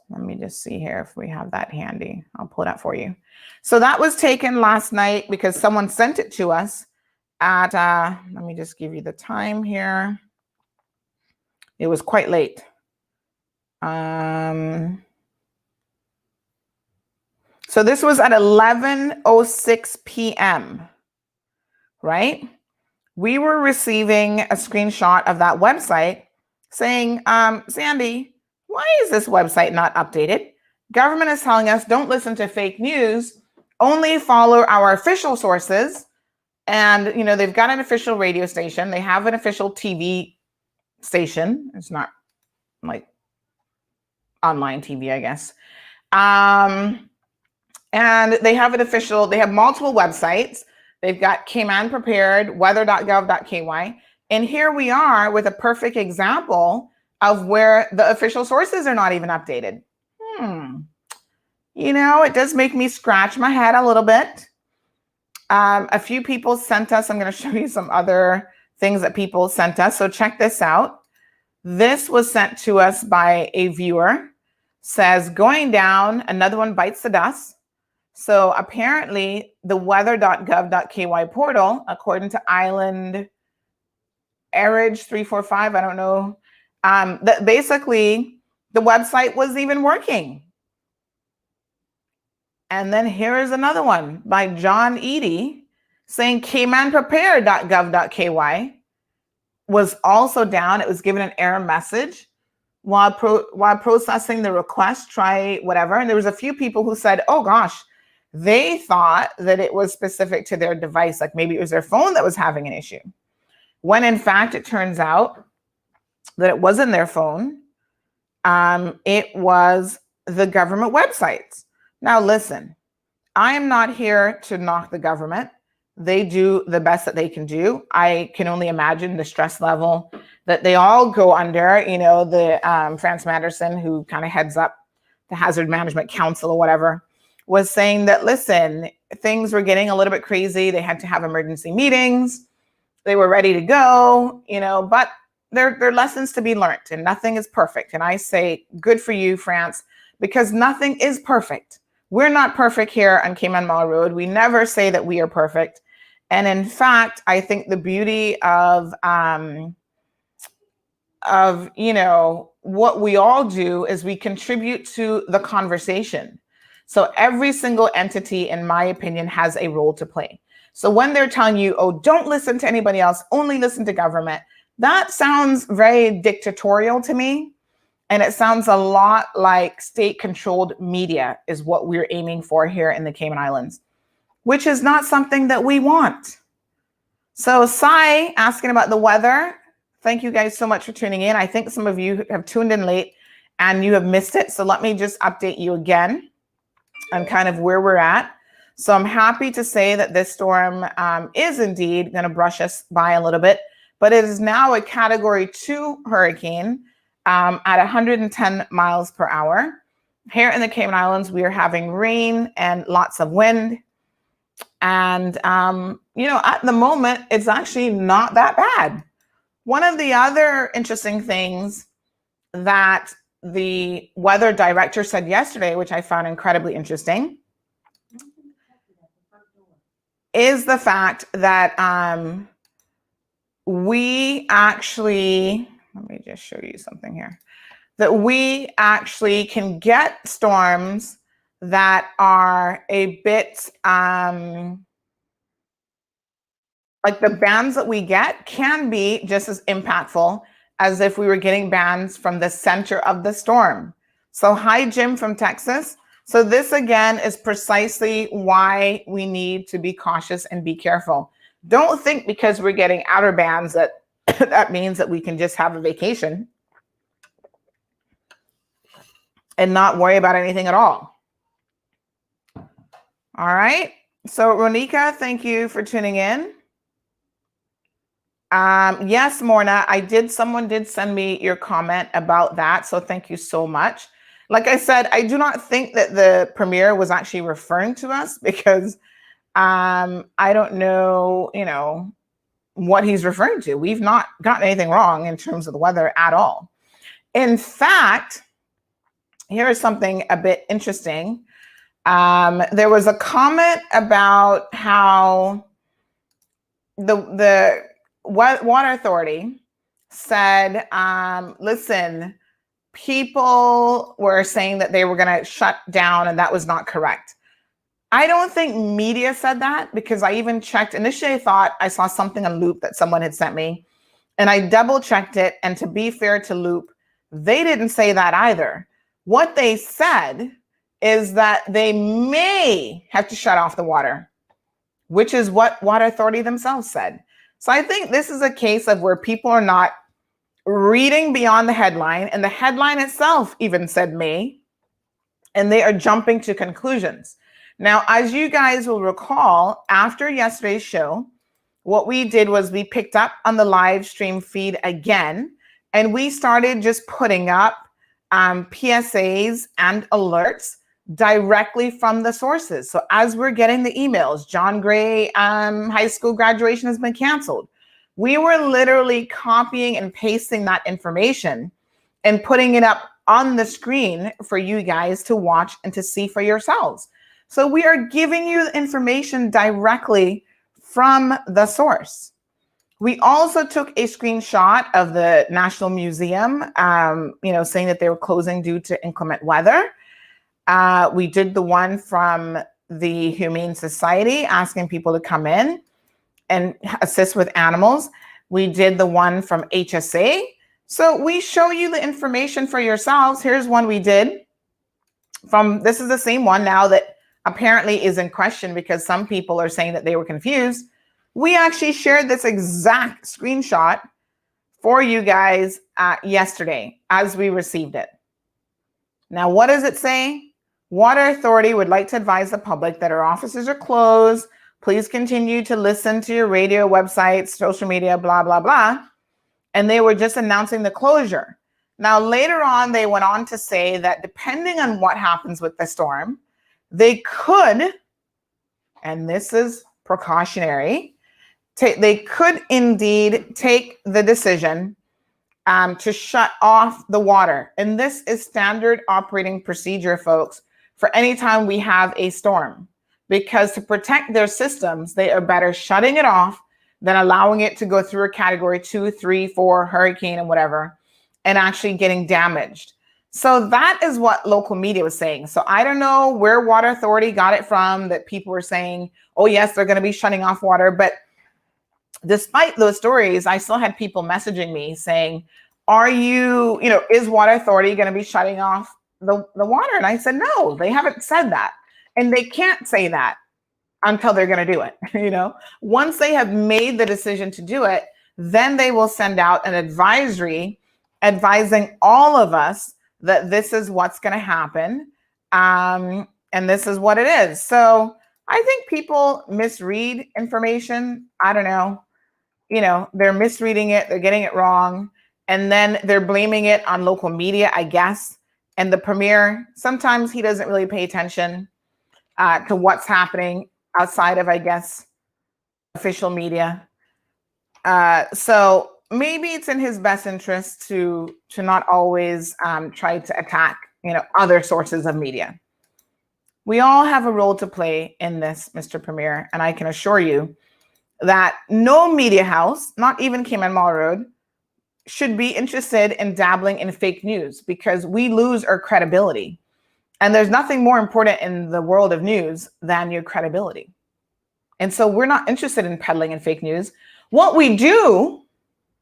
Let me just see here if we have that handy. I'll pull it up for you. So that was taken last night because someone sent it to us at, let me just give you the time here. It was quite late. So this was at 11:06 p.m., right? We were receiving a screenshot of that website saying, Sandy, why is this website not updated? Government is telling us don't listen to fake news, only follow our official sources. And, they've got an official radio station. They have an official TV station. It's not like online TV, I guess. And they have they have multiple websites. They've got Cayman Prepared, weather.gov.ky. And here we are with a perfect example of where the official sources are not even updated. It does make me scratch my head a little bit. A few people sent us, I'm going to show you some other things that people sent us. So check this out. This was sent to us by a viewer. Says, going down, another one bites the dust. So apparently the weather.gov.ky portal, according to Island Erage 345, I don't know, that basically the website was even working. And then here is another one by John Eady saying caymanprepared.gov.ky was also down. It was given an error message while processing the request, try whatever. And there was a few people who said, oh gosh, they thought that it was specific to their device. Like maybe it was their phone that was having an issue. When in fact, it turns out that it wasn't their phone. It was the government websites. Now listen, I am not here to knock the government. They do the best that they can do. I can only imagine the stress level that they all go under. You know, the France Manderson, who kind of heads up the Hazard Management Council or whatever, was saying that, listen, things were getting a little bit crazy. They had to have emergency meetings. They were ready to go, you know, but there are lessons to be learned and nothing is perfect. And I say, good for you, France, because nothing is perfect. We're not perfect here on Cayman Mall Road. We never say that we are perfect. And in fact, I think the beauty of you know, what we all do is we contribute to the conversation. So every single entity, in my opinion, has a role to play. So when they're telling you, oh, don't listen to anybody else, only listen to government, that sounds very dictatorial to me. And it sounds a lot like state-controlled media is what we're aiming for here in the Cayman Islands, which is not something that we want. So Sai asking about the weather. Thank you guys so much for tuning in. I think some of you have tuned in late and you have missed it. So let me just update you again on kind of where we're at. So I'm happy to say that this storm is indeed going to brush us by a little bit, but it is now a Category 2 hurricane at 110 miles per hour. Here in the Cayman Islands, we are having rain and lots of wind. And, you know, at the moment, it's actually not that bad. One of the other interesting things that the weather director said yesterday, which I found incredibly interesting, is the fact that we actually, let me just show you something here, that we actually can get storms that are a bit, like the bands that we get can be just as impactful as if we were getting bands from the center of the storm. So hi, Jim from Texas. So this again is precisely why we need to be cautious and be careful. Don't think because we're getting outer bands that that means that we can just have a vacation and not worry about anything at all. All right. So Ronika, thank you for tuning in. Yes, Morna, someone did send me your comment about that. So thank you so much. Like I said, I do not think that the premier was actually referring to us because I don't know, you know, what he's referring to. We've not gotten anything wrong in terms of the weather at all. In fact, here is something a bit interesting. There was a comment about how the Water Authority said, listen, people were saying that they were going to shut down and that was not correct. I don't think media said that because I even checked. Initially, I thought I saw something on Loop that someone had sent me and I double checked it. And to be fair to Loop, they didn't say that either. What they said is that they may have to shut off the water, which is what Water Authority themselves said. So I think this is a case of where people are not reading beyond the headline, and the headline itself even said may, and they are jumping to conclusions. Now, as you guys will recall, after yesterday's show, what we did was we picked up on the live stream feed again, and we started just putting up PSAs and alerts directly from the sources. So as we're getting the emails, John Gray high school graduation has been canceled. We were literally copying and pasting that information and putting it up on the screen for you guys to watch and to see for yourselves. So we are giving you the information directly from the source. We also took a screenshot of the National Museum, saying that they were closing due to inclement weather. We did the one from the Humane Society asking people to come in and assist with animals. We did the one from HSA. So we show you the information for yourselves. Here's one we did this is the same one now that apparently is in question because some people are saying that they were confused. We actually shared this exact screenshot for you guys yesterday as we received it. Now, what does it say? Water Authority would like to advise the public that our offices are closed. Please continue to listen to your radio, websites, social media, blah, blah, blah. And they were just announcing the closure. Now, later on, they went on to say that depending on what happens with the storm, they could, and this is precautionary, they could indeed take the decision to shut off the water. And this is standard operating procedure, folks, for any time we have a storm, because to protect their systems, they are better shutting it off than allowing it to go through a category 2, 3, 4 hurricane and whatever, and actually getting damaged. So that is what local media was saying. So I don't know where Water Authority got it from, that people were saying, oh yes, they're going to be shutting off water. But despite those stories, I still had people messaging me saying, is Water Authority going to be shutting off the water? And I said, no, they haven't said that. And they can't say that until they're going to do it. Once they have made the decision to do it, then they will send out an advisory advising all of us that this is what's going to happen. And this is what it is. So I think people misread information. I don't know. They're misreading it. They're getting it wrong. And then they're blaming it on local media, I guess. And the premier, sometimes he doesn't really pay attention to what's happening outside of, I guess, official media. So maybe it's in his best interest to not always try to attack, other sources of media. We all have a role to play in this, Mr. Premier, and I can assure you that no media house, not even Cayman Mall Road, should be interested in dabbling in fake news, because we lose our credibility. And there's nothing more important in the world of news than your credibility. And so we're not interested in peddling in fake news. What we do,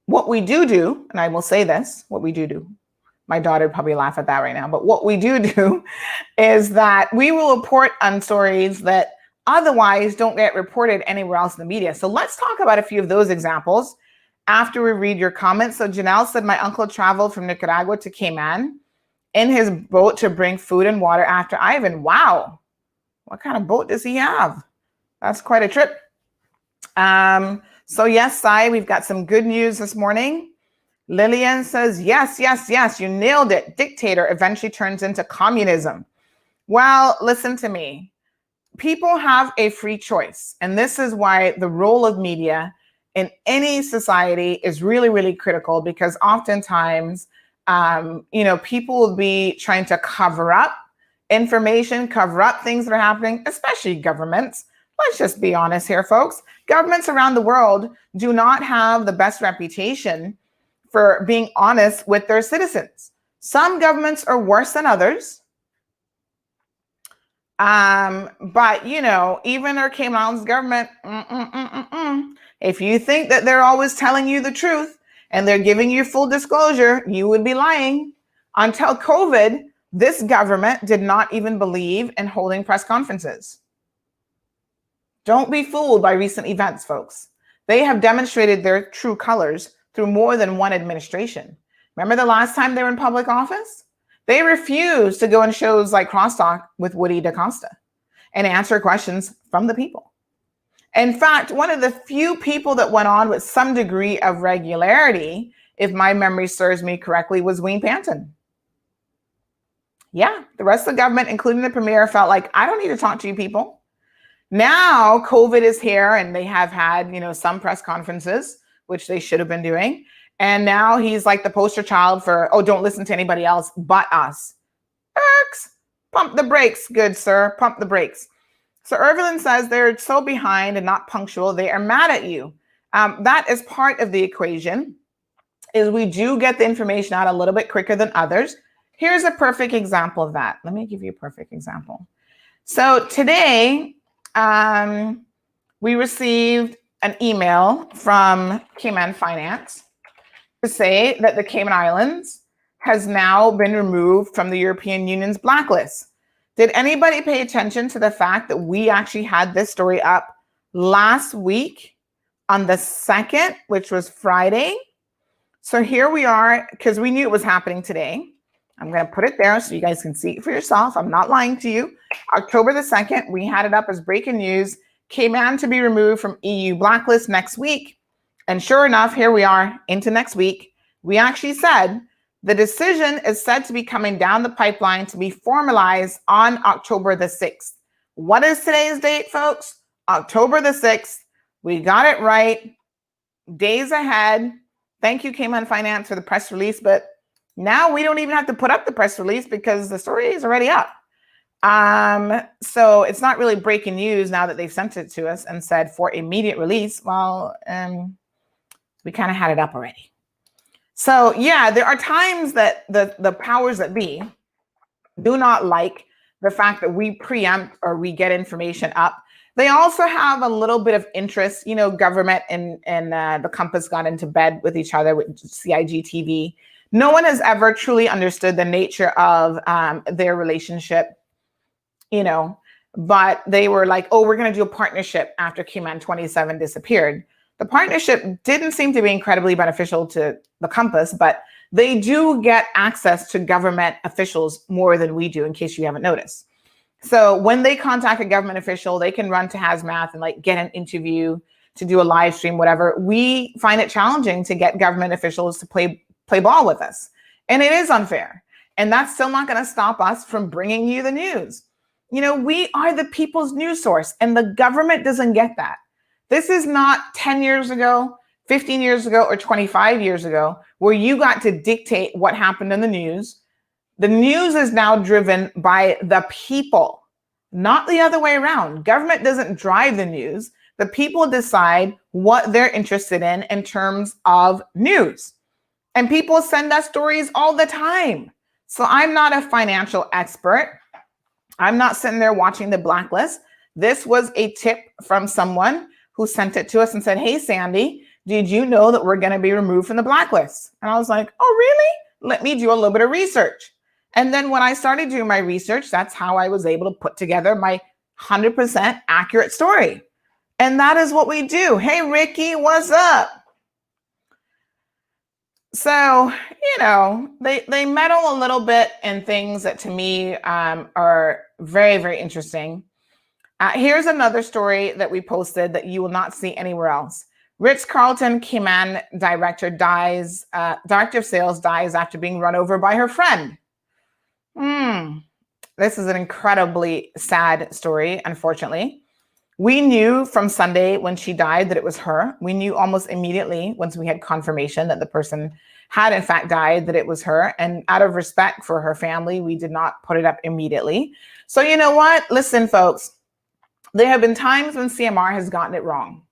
and I will say this, what we do, my daughter would probably laugh at that right now, but what we do is that we will report on stories that otherwise don't get reported anywhere else in the media. So let's talk about a few of those examples after we read your comments. So Janelle said, my uncle traveled from Nicaragua to Cayman in his boat to bring food and water after Ivan. Wow. What kind of boat does he have? That's quite a trip. So yes, Sai, we've got some good news this morning. Lillian says, yes, you nailed it. Dictator eventually turns into communism. Well, listen to me. People have a free choice. And this is why the role of media in any society is really, really critical, because oftentimes, people will be trying to cover up information, cover up things that are happening, especially governments. Let's just be honest here, folks. Governments around the world do not have the best reputation for being honest with their citizens. Some governments are worse than others. But, even our Cayman Islands government, if you think that they're always telling you the truth and they're giving you full disclosure, you would be lying. Until COVID, this government did not even believe in holding press conferences. Don't be fooled by recent events, folks. They have demonstrated their true colors through more than one administration. Remember the last time they were in public office? They refused to go on shows like Crosstalk with Woody DaCosta and answer questions from the people. In fact, one of the few people that went on with some degree of regularity, if my memory serves me correctly, was Wayne Panton. Yeah, the rest of the government, including the premier, felt like, I don't need to talk to you people. Now COVID is here and they have had, some press conferences, which they should have been doing. And now he's like the poster child for, don't listen to anybody else but us. Irks, pump the brakes, good sir, pump the brakes. So Irvin says they're so behind and not punctual, they are mad at you. That is part of the equation, is we do get the information out a little bit quicker than others. Here's a perfect example of that. Let me give you a perfect example. So today, we received an email from Cayman Finance to say that the Cayman Islands has now been removed from the European Union's blacklist. Did anybody pay attention to the fact that we actually had this story up last week on the 2nd, which was Friday? So here we are, because we knew it was happening today. I'm going to put it there so you guys can see it for yourself. I'm not lying to you. October the 2nd, we had it up as breaking news. Cayman to be removed from EU blacklist next week. And sure enough, here we are into next week. We actually said the decision is said to be coming down the pipeline to be formalized on October the 6th. What is today's date, folks? October the 6th. We got it right. Days ahead. Thank you, Cayman Finance, for the press release. But now we don't even have to put up the press release because the story is already up. So it's not really breaking news now that they've sent it to us and said for immediate release. Well, we kind of had it up already. So yeah, there are times that the powers that be do not like the fact that we preempt or we get information up. They also have a little bit of interest, you know, government and the Compass got into bed with each other with CIG TV. No one has ever truly understood the nature of their relationship, you know, but they were like, oh, we're going to do a partnership after Cayman 27 disappeared. The partnership didn't seem to be incredibly beneficial to the Compass, but they do get access to government officials more than we do, in case you haven't noticed. So when they contact a government official, they can run to Hazmath and like get an interview, to do a live stream, whatever. We find it challenging to get government officials to play ball with us. And it is unfair. And that's still not going to stop us from bringing you the news. You know, we are the people's news source, and the government doesn't get that. This is not 10 years ago, 15 years ago, or 25 years ago, where you got to dictate what happened in the news. The news is now driven by the people, not the other way around. Government doesn't drive the news. The people decide what they're interested in terms of news. And people send us stories all the time. So I'm not a financial expert. I'm not sitting there watching the blacklist. This was a tip from someone who sent it to us and said, hey, Sandy, did you know that we're going to be removed from the blacklist? And I was like, oh, really? Let me do a little bit of research. And then when I started doing my research, that's how I was able to put together my 100% accurate story. And that is what we do. Hey, Ricky, what's up? So, you know, they meddle a little bit in things that to me are very, very interesting. Here's another story that we posted that you will not see anywhere else. Ritz-Carlton Cayman director of sales dies after being run over by her friend. This is an incredibly sad story, unfortunately. We knew from Sunday when she died that it was her. We knew almost immediately once we had confirmation that the person had in fact died that it was her. And out of respect for her family, we did not put it up immediately. So you know what? Listen, folks, there have been times when CMR has gotten it wrong.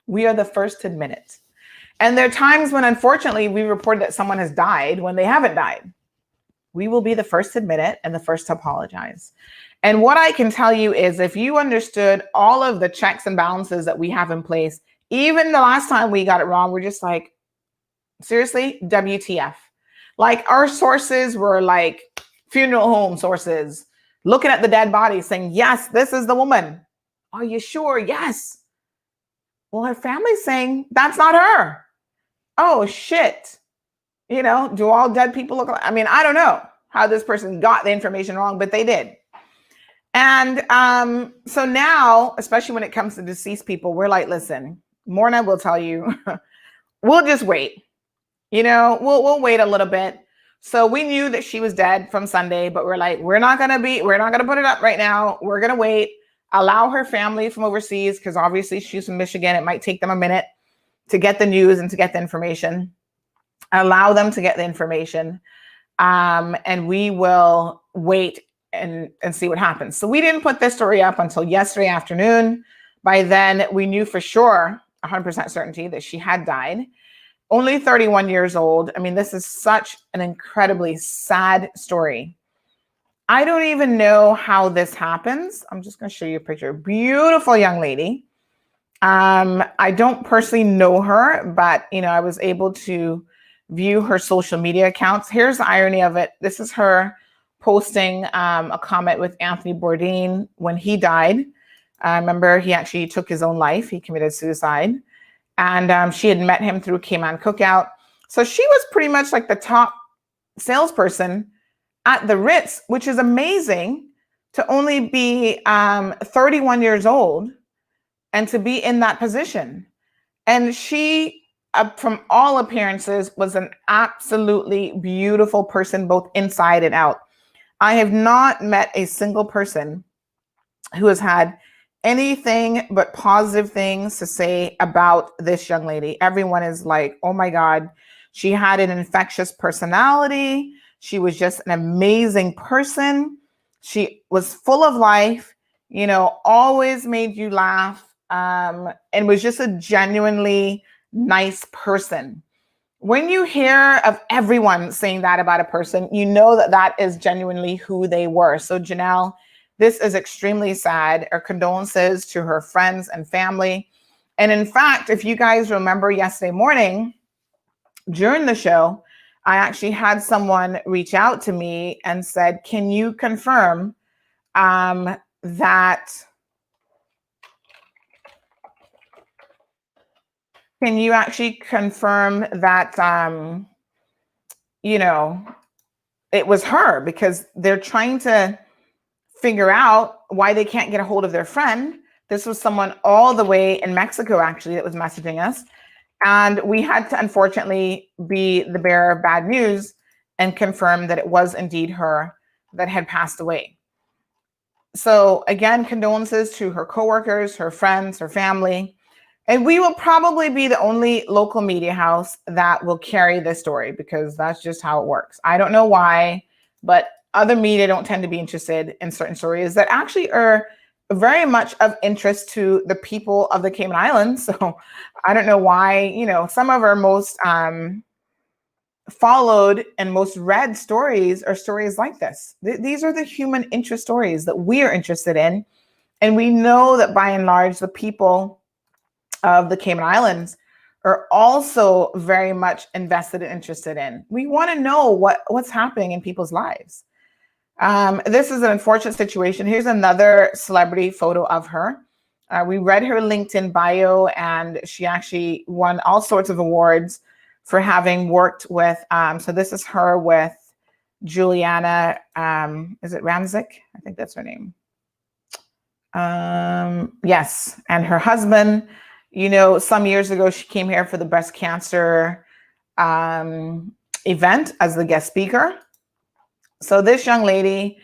We are the first to admit it. And there are times when, unfortunately, we reported that someone has died when they haven't died. We will be the first to admit it and the first to apologize. And what I can tell you is if you understood all of the checks and balances that we have in place, even the last time we got it wrong, we're just like, seriously, WTF? Like our sources were like funeral home sources, looking at the dead body saying, yes, this is the woman. Are you sure? Yes. Well, her family's saying that's not her. Oh, shit. You know, do all dead people look like? I mean, I don't know how this person got the information wrong, but they did. And so now, especially when it comes to deceased people, we're like, listen, Morna will tell you, we'll just wait. You know, we'll wait a little bit. So we knew that she was dead from Sunday, but we're like, we're not going to put it up right now. We're going to wait, allow her family from overseas, because obviously she's from Michigan. It might take them a minute to get the news and to get the information. Allow them to get the information. And we will wait and see what happens. So we didn't put this story up until yesterday afternoon. By then, we knew for sure, 100% certainty, that she had died. Only 31 years old. I mean, this is such an incredibly sad story. I don't even know how this happens. I'm just going to show you a picture. Beautiful young lady. I don't personally know her, but, you know, I was able to view her social media accounts. Here's the irony of it. This is her posting a comment with Anthony Bourdain when he died. I remember he actually took his own life. He committed suicide. And she had met him through Cayman Cookout. So she was pretty much like the top salesperson at the Ritz, which is amazing to only be 31 years old and to be in that position. And she, from all appearances, was an absolutely beautiful person, both inside and out. I have not met a single person who has had anything but positive things to say about this young lady. Everyone is like, oh my God, she had an infectious personality. She was just an amazing person. She was full of life, always made you laugh, and was just a genuinely nice person. When you hear of everyone saying that about a person, you know that that is genuinely who they were. So Janelle, this is extremely sad. Our condolences to her friends and family. And in fact, if you guys remember yesterday morning during the show, I actually had someone reach out to me and said, can you confirm that it was her, because they're trying to figure out why they can't get a hold of their friend. This was someone all the way in Mexico, actually, that was messaging us. And we had to, unfortunately, be the bearer of bad news and confirm that it was indeed her that had passed away. So again, condolences to her coworkers, her friends, her family. And we will probably be the only local media house that will carry this story, because that's just how it works. I don't know why, but other media don't tend to be interested in certain stories that actually are very much of interest to the people of the Cayman Islands. So I don't know why, some of our most followed and most read stories are stories like this. These are the human interest stories that we are interested in. And we know that by and large, the people of the Cayman Islands are also very much invested and interested in. We want to know what's happening in people's lives. This is an unfortunate situation. Here's another celebrity photo of her. We read her LinkedIn bio, and she actually won all sorts of awards for having worked with, so this is her with Juliana, is it Rancic? I think that's her name. Yes, and her husband, some years ago, she came here for the breast cancer event as the guest speaker. So this young lady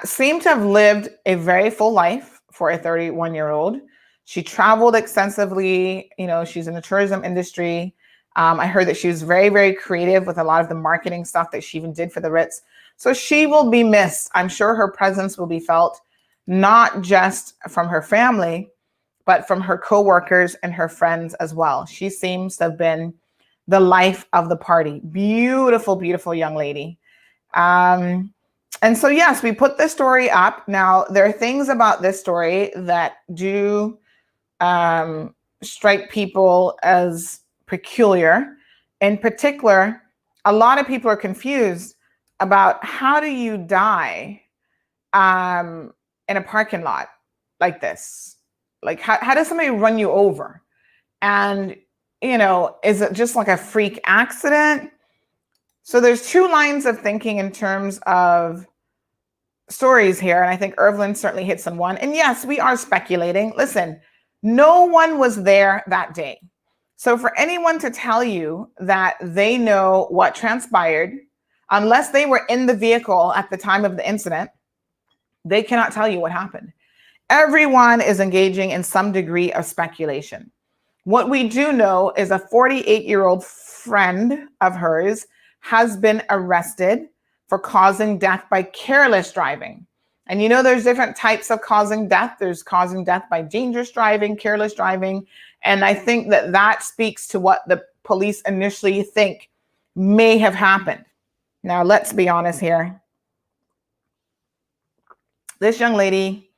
seemed to have lived a very full life for a 31-year-old. She traveled extensively. She's in the tourism industry. I heard that she was very, very creative with a lot of the marketing stuff that she even did for the Ritz. So she will be missed. I'm sure her presence will be felt, not just from her family, but from her coworkers and her friends as well. She seems to have been the life of the party. Beautiful, beautiful young lady. And so, yes, we put the story up. Now, there are things about this story that do strike people as peculiar. In particular, a lot of people are confused about how do you die in a parking lot like this? Like, how does somebody run you over? And, is it just like a freak accident? So there's two lines of thinking in terms of stories here. And I think Irvlyn certainly hits on one. And yes, we are speculating. Listen, no one was there that day. So for anyone to tell you that they know what transpired, unless they were in the vehicle at the time of the incident, they cannot tell you what happened. Everyone is engaging in some degree of speculation. What we do know is a 48-year-old friend of hers has been arrested for causing death by careless driving. And there's different types of causing death. There's causing death by dangerous driving, careless driving. And I think that speaks to what the police initially think may have happened. Now, let's be honest here. This young lady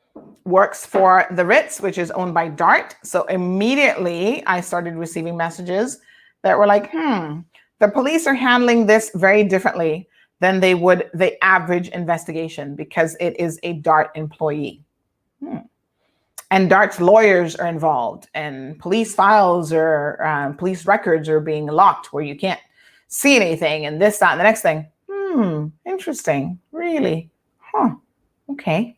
works for the Ritz, which is owned by DART. So immediately I started receiving messages that were like, the police are handling this very differently than they would the average investigation, because it is a DART employee. And DART's lawyers are involved, and police files or police records are being locked where you can't see anything, and this, that, and the next thing. Interesting. Really? Huh. Okay.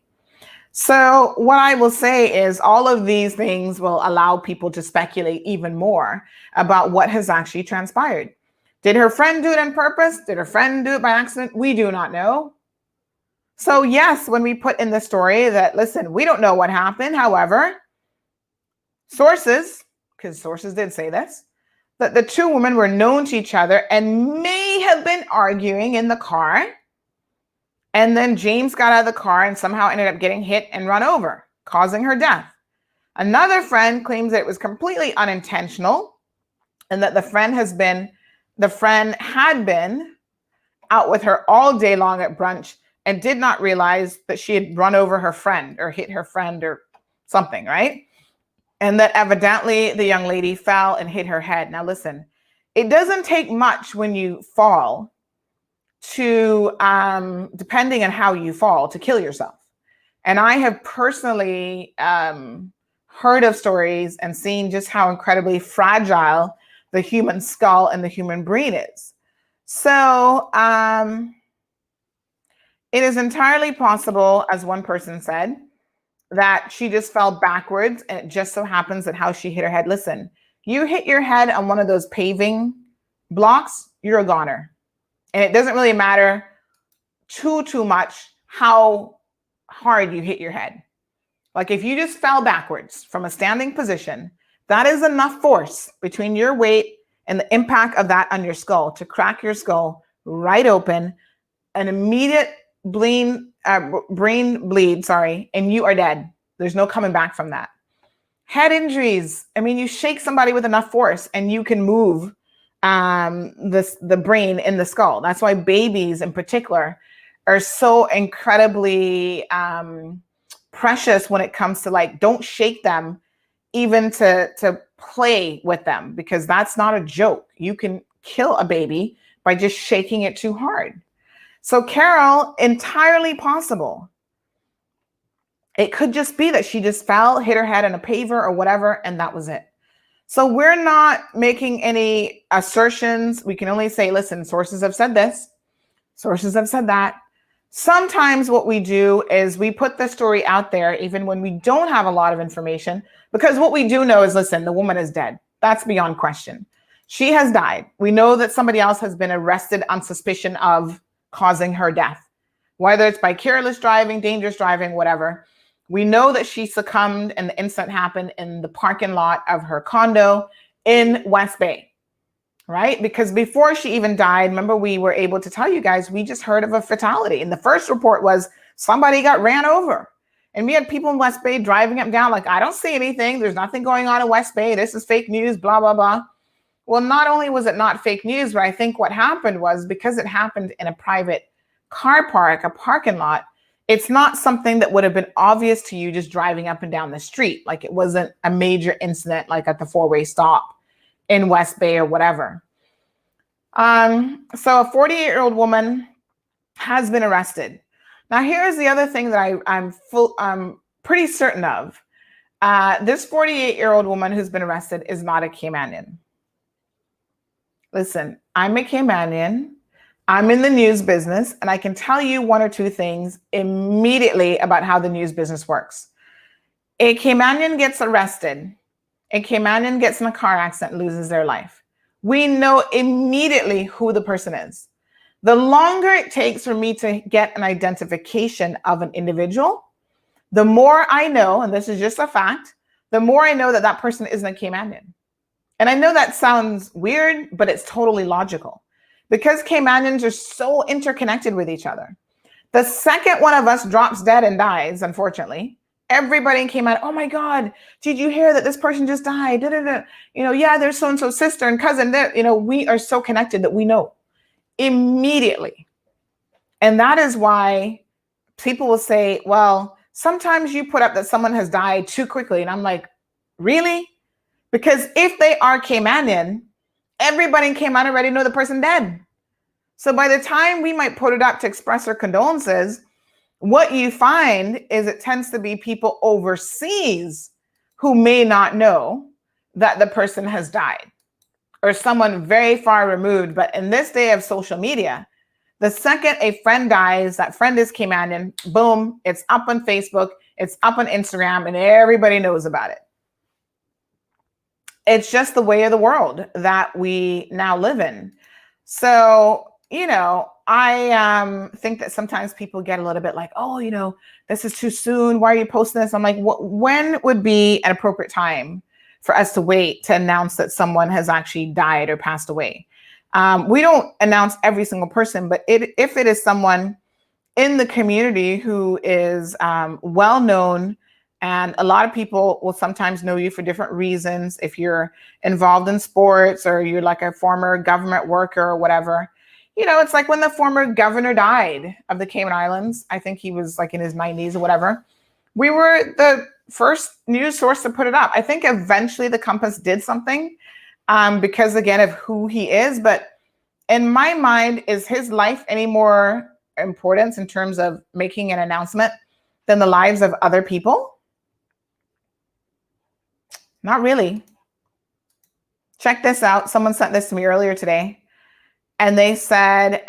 So what I will say is all of these things will allow people to speculate even more about what has actually transpired. Did her friend do it on purpose? Did her friend do it by accident? We do not know. So yes, when we put in the story that, listen, we don't know what happened. However, sources, because sources did say this, that the two women were known to each other and may have been arguing in the car. And then James got out of the car and somehow ended up getting hit and run over, causing her death. Another friend claims that it was completely unintentional and that the friend had been out with her all day long at brunch and did not realize that she had run over her friend or hit her friend or something, right? And that evidently the young lady fell and hit her head. Now listen, it doesn't take much when you fall to, depending on how you fall, to kill yourself. And I have personally heard of stories and seen just how incredibly fragile the human skull and the human brain is. So it is entirely possible, as one person said, that she just fell backwards and it just so happens that how she hit her head. Listen, you hit your head on one of those paving blocks, you're a goner. And it doesn't really matter too much how hard you hit your head. Like if you just fell backwards from a standing position, that is enough force between your weight and the impact of that on your skull to crack your skull right open, an immediate brain bleed, and you are dead. There's no coming back from that. Head injuries. I mean, you shake somebody with enough force and you can move the brain in the skull. That's why babies in particular are so incredibly precious when it comes to, like, don't shake them even to play with them, because that's not a joke. You can kill a baby by just shaking it too hard. So Carol, entirely possible. It could just be that she just fell, hit her head on a paver or whatever, and that was it. So we're not making any assertions. We can only say, listen, sources have said this, sources have said that. Sometimes what we do is we put the story out there even when we don't have a lot of information, because what we do know is, listen, the woman is dead. That's beyond question. She has died. We know that somebody else has been arrested on suspicion of causing her death, whether it's by careless driving, dangerous driving, whatever. We know that she succumbed and the incident happened in the parking lot of her condo in West Bay, right? Because before she even died, remember, we were able to tell you guys, we just heard of a fatality. And the first report was somebody got ran over. And we had people in West Bay driving up and down like, I don't see anything. There's nothing going on in West Bay. This is fake news, blah, blah, blah. Well, not only was it not fake news, but I think what happened was, because it happened in a private car park, a parking lot, it's not something that would have been obvious to you just driving up and down the street. Like, it wasn't a major incident like at the four-way stop in West Bay or whatever. So a 48-year-old woman has been arrested. Now, here's the other thing that I'm pretty certain of. This 48-year-old woman who's been arrested is not a Caymanian. Listen, I'm a Caymanian. I'm in the news business, and I can tell you one or two things immediately about how the news business works. A Caymanian gets arrested. A Caymanian gets in a car accident and loses their life. We know immediately who the person is. The longer it takes for me to get an identification of an individual, the more I know, and this is just a fact, the more I know that that person isn't a Caymanian. And I know that sounds weird, but it's totally logical, because Caymanians are so interconnected with each other. The second one of us drops dead and dies, unfortunately, everybody in Cayman, oh my God, did you hear that this person just died? Yeah, there's so-and-so sister and cousin. We are so connected that we know immediately. And that is why people will say, well, sometimes you put up that someone has died too quickly. And I'm like, really? Because if they are Caymanian, everybody in Cayman already know the person dead. So by the time we might put it up to express our condolences, what you find is it tends to be people overseas who may not know that the person has died, or someone very far removed. But in this day of social media, The second a friend dies, that friend is Caymanian, boom, it's up on Facebook, it's up on Instagram, and everybody knows about it. It's just the way of the world that we now live in. So, I think that sometimes people get a little bit like, oh, this is too soon. Why are you posting this? I'm like, when would be an appropriate time for us to wait to announce that someone has actually died or passed away? We don't announce every single person, but if it is someone in the community who is well known, and a lot of people will sometimes know you for different reasons. If you're involved in sports or you're like a former government worker or whatever, it's like when the former governor died of the Cayman Islands. I think he was like in his 90s or whatever. We were the first news source to put it up. I think eventually the Compass did something because, again, of who he is. But in my mind, is his life any more importance in terms of making an announcement than the lives of other people? Not really. Check this out. Someone sent this to me earlier today, and they said,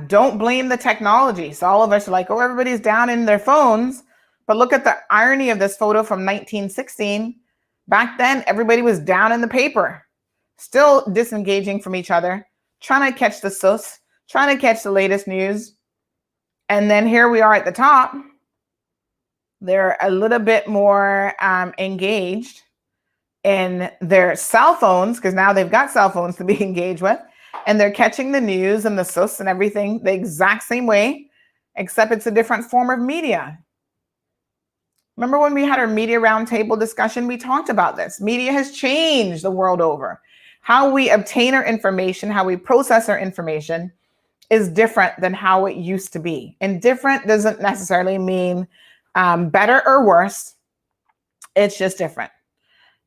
don't blame the technology. So all of us are like, oh, everybody's down in their phones. But look at the irony of this photo from 1916. Back then, everybody was down in the paper, still disengaging from each other, trying to catch the sus, trying to catch the latest news. And then here we are at the top. They're a little bit more engaged in their cell phones, because now they've got cell phones to be engaged with, and they're catching the news and the sus and everything the exact same way, except it's a different form of media. Remember when we had our media roundtable discussion, we talked about this. Media has changed the world over. How we obtain our information, how we process our information is different than how it used to be. And different doesn't necessarily mean better or worse. It's just different.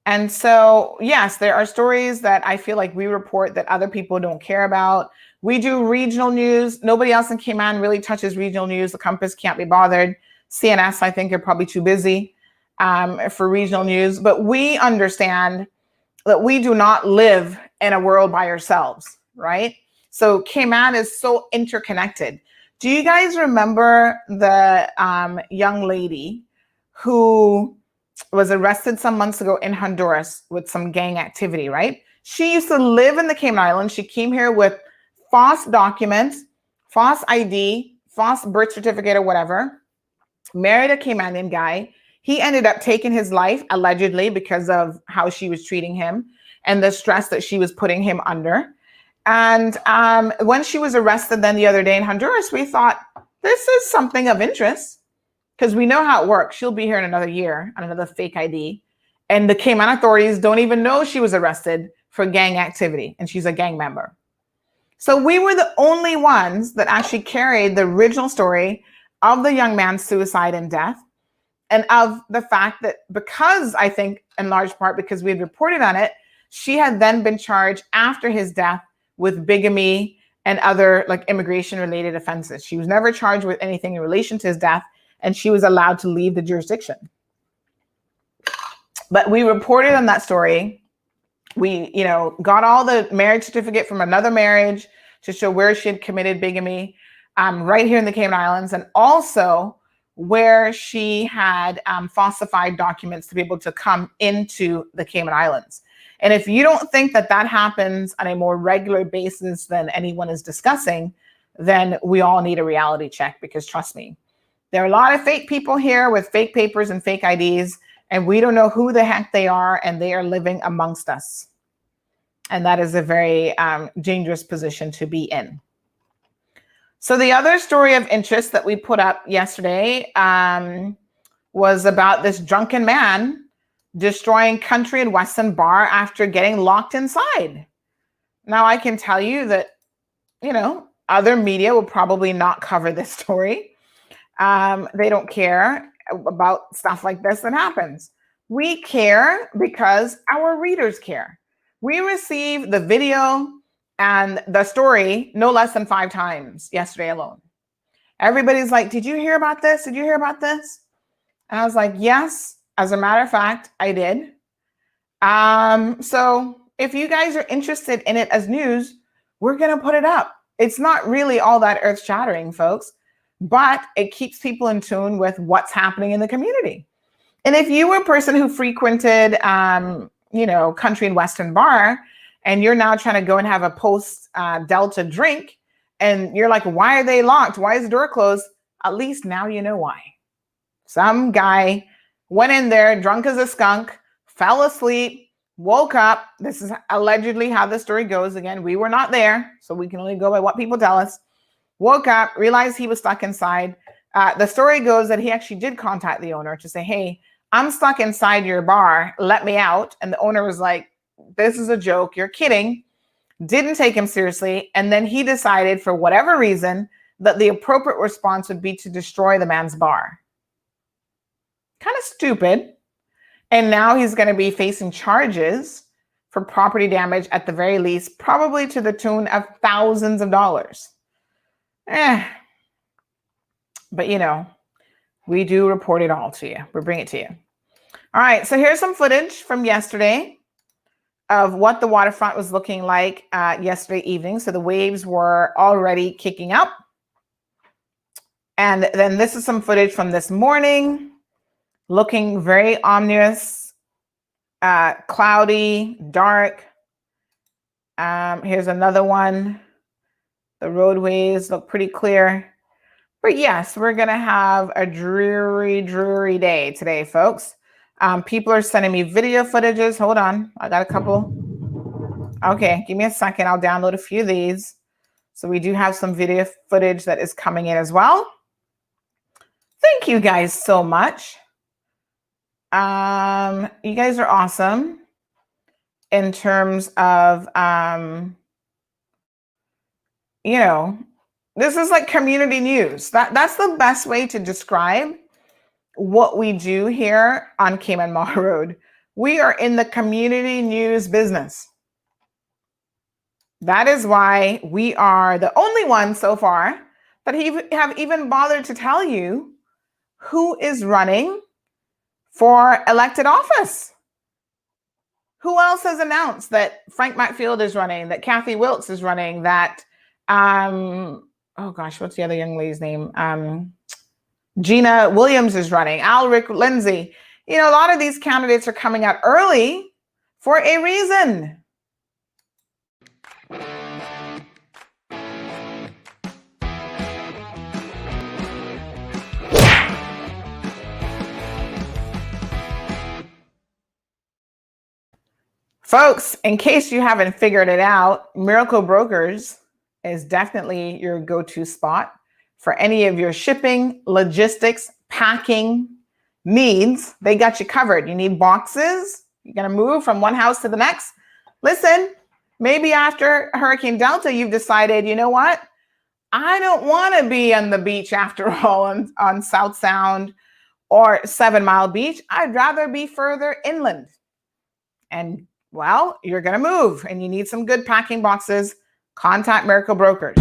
And so, yes, there are stories that I feel like we report that other people don't care about. We do regional news. Nobody else in Cayman really touches regional news. The Compass can't be bothered. CNS, I think, are probably too busy for regional news. But we understand that we do not live in a world by ourselves, right? So Cayman is so interconnected. Do you guys remember the young lady who was arrested some months ago in Honduras with some gang activity, right? She used to live in the Cayman Islands. She came here with false documents, false ID, false birth certificate or whatever, married a Caymanian guy. He ended up taking his life, allegedly, because of how she was treating him and the stress that she was putting him under. And when she was arrested then the other day in Honduras, we thought, this is something of interest, because we know how it works. She'll be here in another year on another fake ID. And the Cayman authorities don't even know she was arrested for gang activity, and she's a gang member. So we were the only ones that actually carried the original story of the young man's suicide and death, and of the fact that, because I think in large part because we had reported on it, she had then been charged after his death with bigamy and other like immigration related offenses. She was never charged with anything in relation to his death, and she was allowed to leave the jurisdiction. But we reported on that story. We, got all the marriage certificate from another marriage to show where she had committed bigamy, right here in the Cayman Islands, and also where she had falsified documents to be able to come into the Cayman Islands. And if you don't think that that happens on a more regular basis than anyone is discussing, then we all need a reality check, because trust me, there are a lot of fake people here with fake papers and fake IDs, and we don't know who the heck they are, and they are living amongst us. And that is a very dangerous position to be in. So the other story of interest that we put up yesterday was about this drunken man destroying country and western bar after getting locked inside. Now, I can tell you that, other media will probably not cover this story. They don't care about stuff like this that happens. We care because our readers care. We received the video and the story no less than 5 times yesterday alone. Everybody's like, did you hear about this? Did you hear about this? And I was like, yes, as a matter of fact, I did. So if you guys are interested in it as news, we're going to put it up. It's not really all that earth shattering, folks, but it keeps people in tune with what's happening in the community. And if you were a person who frequented, country and western bar, and you're now trying to go and have a post Delta drink, and you're like, why are they locked? Why is the door closed? At least now you know why. Some guy went in there drunk as a skunk, fell asleep, woke up. This is allegedly how the story goes. Again, we were not there, so we can only go by what people tell us. Woke up, realized he was stuck inside. The story goes that he actually did contact the owner to say, hey, I'm stuck inside your bar, let me out. And the owner was like, this is a joke, you're kidding. Didn't take him seriously. And then he decided, for whatever reason, that the appropriate response would be to destroy the man's bar. Kind of stupid. And now he's going to be facing charges for property damage, at the very least, probably to the tune of thousands of dollars. But we do report it all to you. We bring it to you. All right, so here's some footage from yesterday of what the waterfront was looking like yesterday evening. So the waves were already kicking up. And then this is some footage from this morning, looking very ominous, cloudy, dark. Here's another one. The roadways look pretty clear. But yes, we're going to have a dreary, dreary day today, folks. People are sending me video footages. Hold on. I got a couple. Okay, give me a second. I'll download a few of these. So we do have some video footage that is coming in as well. Thank you guys so much. You guys are awesome in terms of, this is like community news. That's the best way to describe what we do here on Cayman Mall Road. We are in the community news business. That is why we are the only ones so far that have even bothered to tell you who is running for elected office. Who else has announced that Frank Macfield is running, that Kathy Wilkes is running, that, what's the other young lady's name? Gina Williams is running, Alric Lindsay. A lot of these candidates are coming out early for a reason. Folks, in case you haven't figured it out, Miracle Brokers is definitely your go-to spot for any of your shipping, logistics, packing needs. They got you covered. You need boxes. You're going to move from one house to the next. Listen, maybe after Hurricane Delta, you've decided, you know what? I don't want to be on the beach after all on South Sound or 7 Mile Beach. I'd rather be further inland. And well, you're going to move and you need some good packing boxes. Contact Miracle Brokers.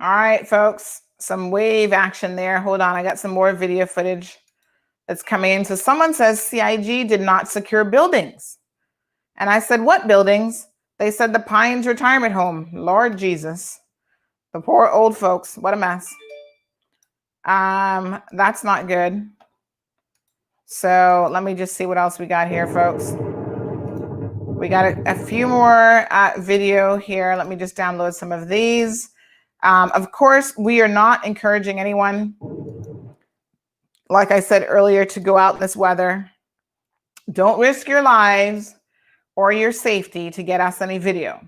All right, folks. Some wave action there. Hold on. I got some more video footage that's coming in. So someone says CIG did not secure buildings. And I said, what buildings? They said the Pines Retirement Home. Lord Jesus. The poor old folks. What a mess. That's not good. So let me just see what else we got here, folks. We got a few more video here. Let me just download some of these. Of course, we are not encouraging anyone, like I said earlier, to go out in this weather. Don't risk your lives or your safety to get us any video,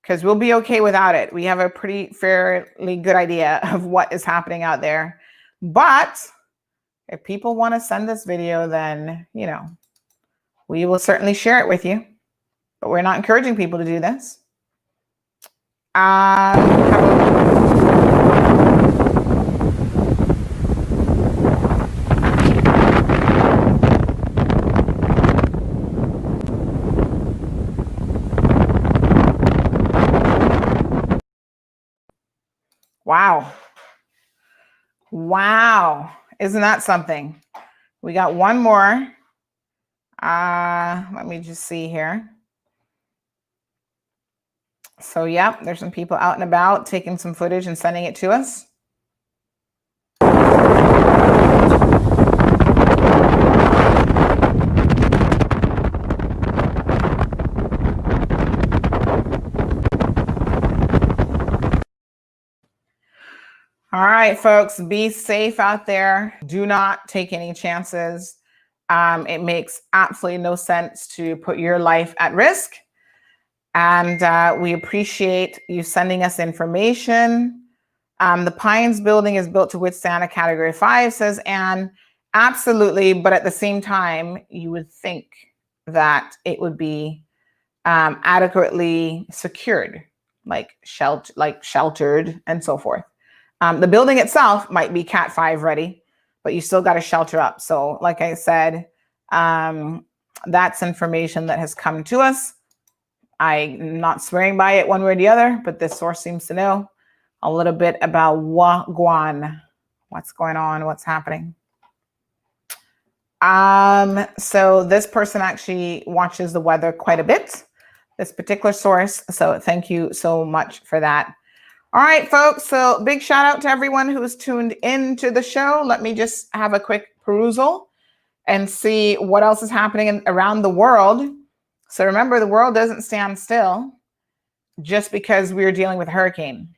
because we'll be okay without it. We have a pretty fairly good idea of what is happening out there. But if people want to send this video, then, we will certainly share it with you. But we're not encouraging people to do this. Wow. Wow. Isn't that something? We got one more. Let me just see here. So, yep, there's some people out and about taking some footage and sending it to us. All right, folks, be safe out there. Do not take any chances. It makes absolutely no sense to put your life at risk. And we appreciate you sending us information. The Pines building is built to withstand a Category 5, says Anne. Absolutely, but at the same time, you would think that it would be adequately secured, like sheltered and so forth. The building itself might be Cat 5 ready, but you still got to shelter up. So like I said, that's information that has come to us. I'm not swearing by it one way or the other, but this source seems to know a little bit about Wagwan, what's going on, what's happening. So this person actually watches the weather quite a bit, this particular source. So thank you so much for that. All right, folks. So big shout out to everyone who's tuned into the show. Let me just have a quick perusal and see what else is happening around the world. So remember, the world doesn't stand still just because we're dealing with a hurricane.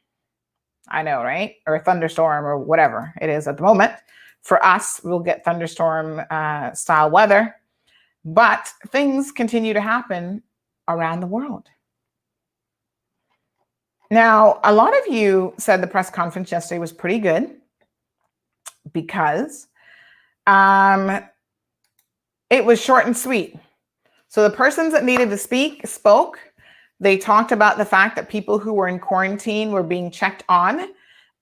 I know, right? Or a thunderstorm or whatever it is at the moment. For us, we'll get thunderstorm style weather, but things continue to happen around the world. Now, a lot of you said the press conference yesterday was pretty good because it was short and sweet. So the persons that needed to speak spoke. They talked about the fact that people who were in quarantine were being checked on.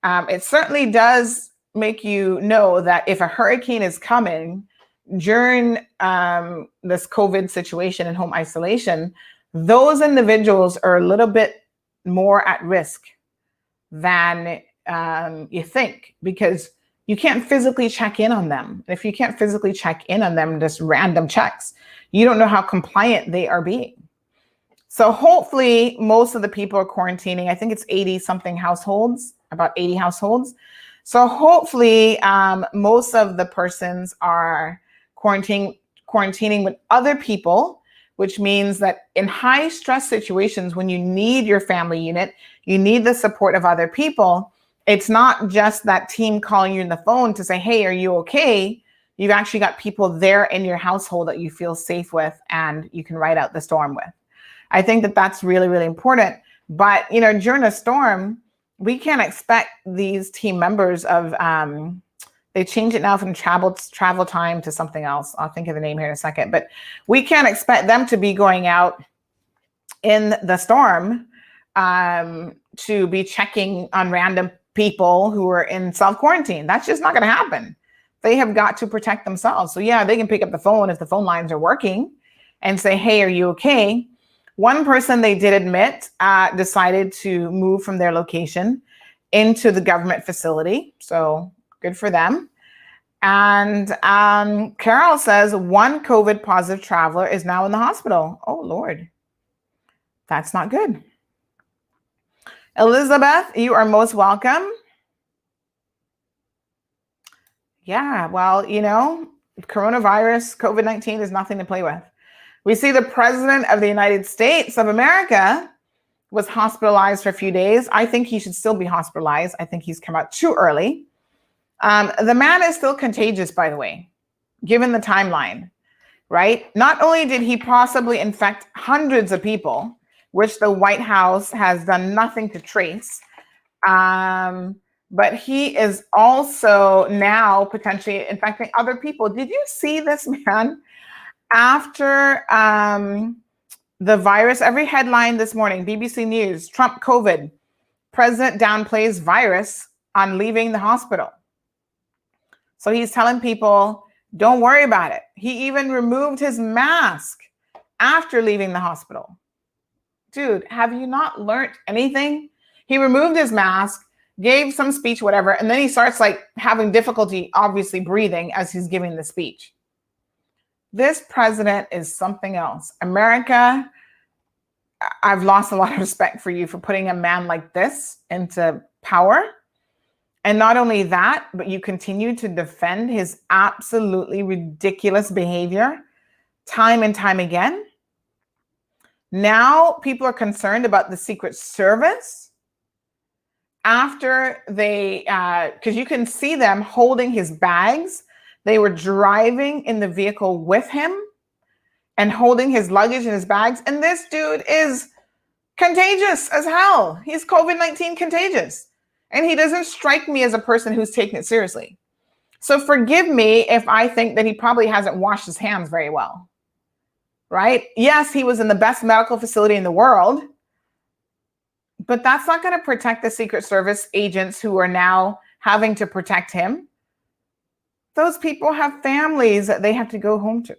It certainly does make you know that if a hurricane is coming during this COVID situation and home isolation, those individuals are a little bit more at risk than you think, because you can't physically check in on them. If you can't physically check in on them, just random checks, you don't know how compliant they are being. So hopefully most of the people are quarantining. I think it's 80 something households, about 80 households. So hopefully most of the persons are quarantining with other people, which means that in high stress situations, when you need your family unit, you need the support of other people. It's not just that team calling you on the phone to say, hey, are you okay? You've actually got people there in your household that you feel safe with and you can ride out the storm with. I think that that's really, really important. But, you know, during a storm, we can't expect these team members of, they change it now from travel time to something else. I'll think of the name here in a second, but we can't expect them to be going out in the storm to be checking on random people who are in self-quarantine. That's just not going to happen. They have got to protect themselves. So yeah, they can pick up the phone if the phone lines are working and say, hey, are you okay? One person, they did admit, decided to move from their location into the government facility. So good for them. And Carol says one COVID positive traveler is now in the hospital. Oh, Lord. That's not good. Elizabeth, you are most welcome. Yeah, well, you know, coronavirus, COVID-19 is nothing to play with. We see the president of the United States of America was hospitalized for a few days. I think he should still be hospitalized. I think he's come out too early. The man is still contagious, by the way, given the timeline, right? Not only did he possibly infect hundreds of people, which the White House has done nothing to trace, but he is also now potentially infecting other people. Did you see this man after the virus? Every headline this morning, BBC News, Trump COVID, president downplays virus on leaving the hospital. So he's telling people, don't worry about it. He even removed his mask after leaving the hospital. Dude, have you not learned anything? He removed his mask, gave some speech, whatever, and then he starts like having difficulty, obviously breathing as he's giving the speech. This president is something else. America, I've lost a lot of respect for you for putting a man like this into power. And not only that, but you continue to defend his absolutely ridiculous behavior time and time again. Now people are concerned about the Secret Service after they, because you can see them holding his bags. They were driving in the vehicle with him and holding his luggage and his bags. And this dude is contagious as hell. He's COVID-19 contagious. And he doesn't strike me as a person who's taking it seriously. So forgive me if I think that he probably hasn't washed his hands very well, right? Yes, he was in the best medical facility in the world, but that's not going to protect the Secret Service agents who are now having to protect him. Those people have families that they have to go home to.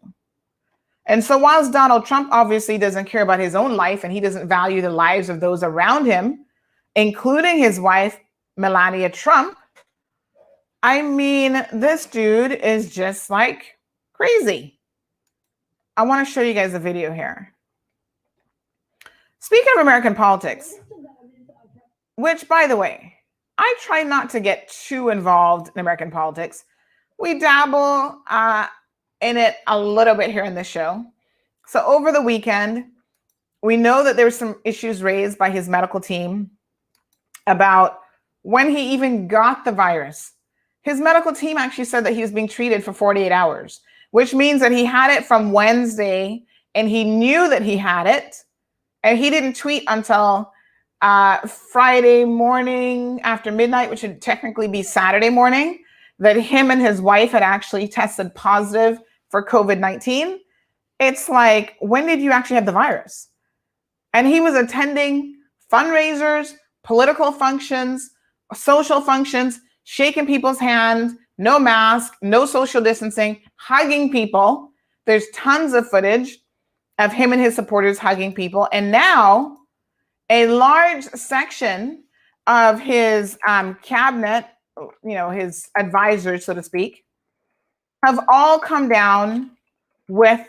And so whilst Donald Trump obviously doesn't care about his own life and he doesn't value the lives of those around him, including his wife, Melania Trump, I mean, this dude is just like crazy. I want to show you guys a video here. Speaking of American politics, which, by the way, I try not to get too involved in American politics. We dabble in it a little bit here in this show. So over the weekend, we know that there were some issues raised by his medical team about when he even got the virus. His medical team actually said that he was being treated for 48 hours, which means that he had it from Wednesday and he knew that he had it. And he didn't tweet until Friday morning after midnight, which would technically be Saturday morning, that him and his wife had actually tested positive for COVID-19. It's like, when did you actually have the virus? And he was attending fundraisers, political functions, social functions, shaking people's hands, no mask, no social distancing, hugging people. There's tons of footage of him and his supporters hugging people. And now a large section of his cabinet, his advisors, so to speak, have all come down with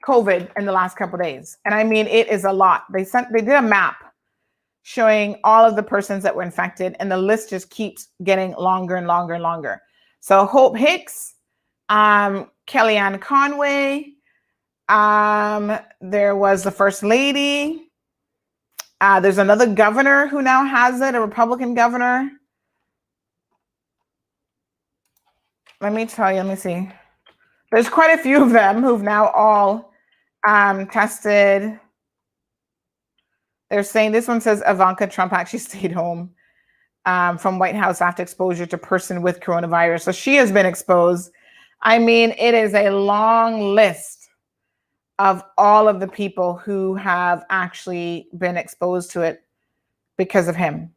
COVID in the last couple of days. And I mean, it is a lot. They did a map showing all of the persons that were infected, and the list just keeps getting longer and longer and longer. So Hope Hicks, Kellyanne Conway, there was the First Lady. There's another governor who now has it, a Republican governor. Let me tell you, let me see. There's quite a few of them who've now all tested. They're saying, this one says Ivanka Trump actually stayed home from White House after exposure to person with coronavirus. So she has been exposed. I mean, it is a long list of all of the people who have actually been exposed to it because of him.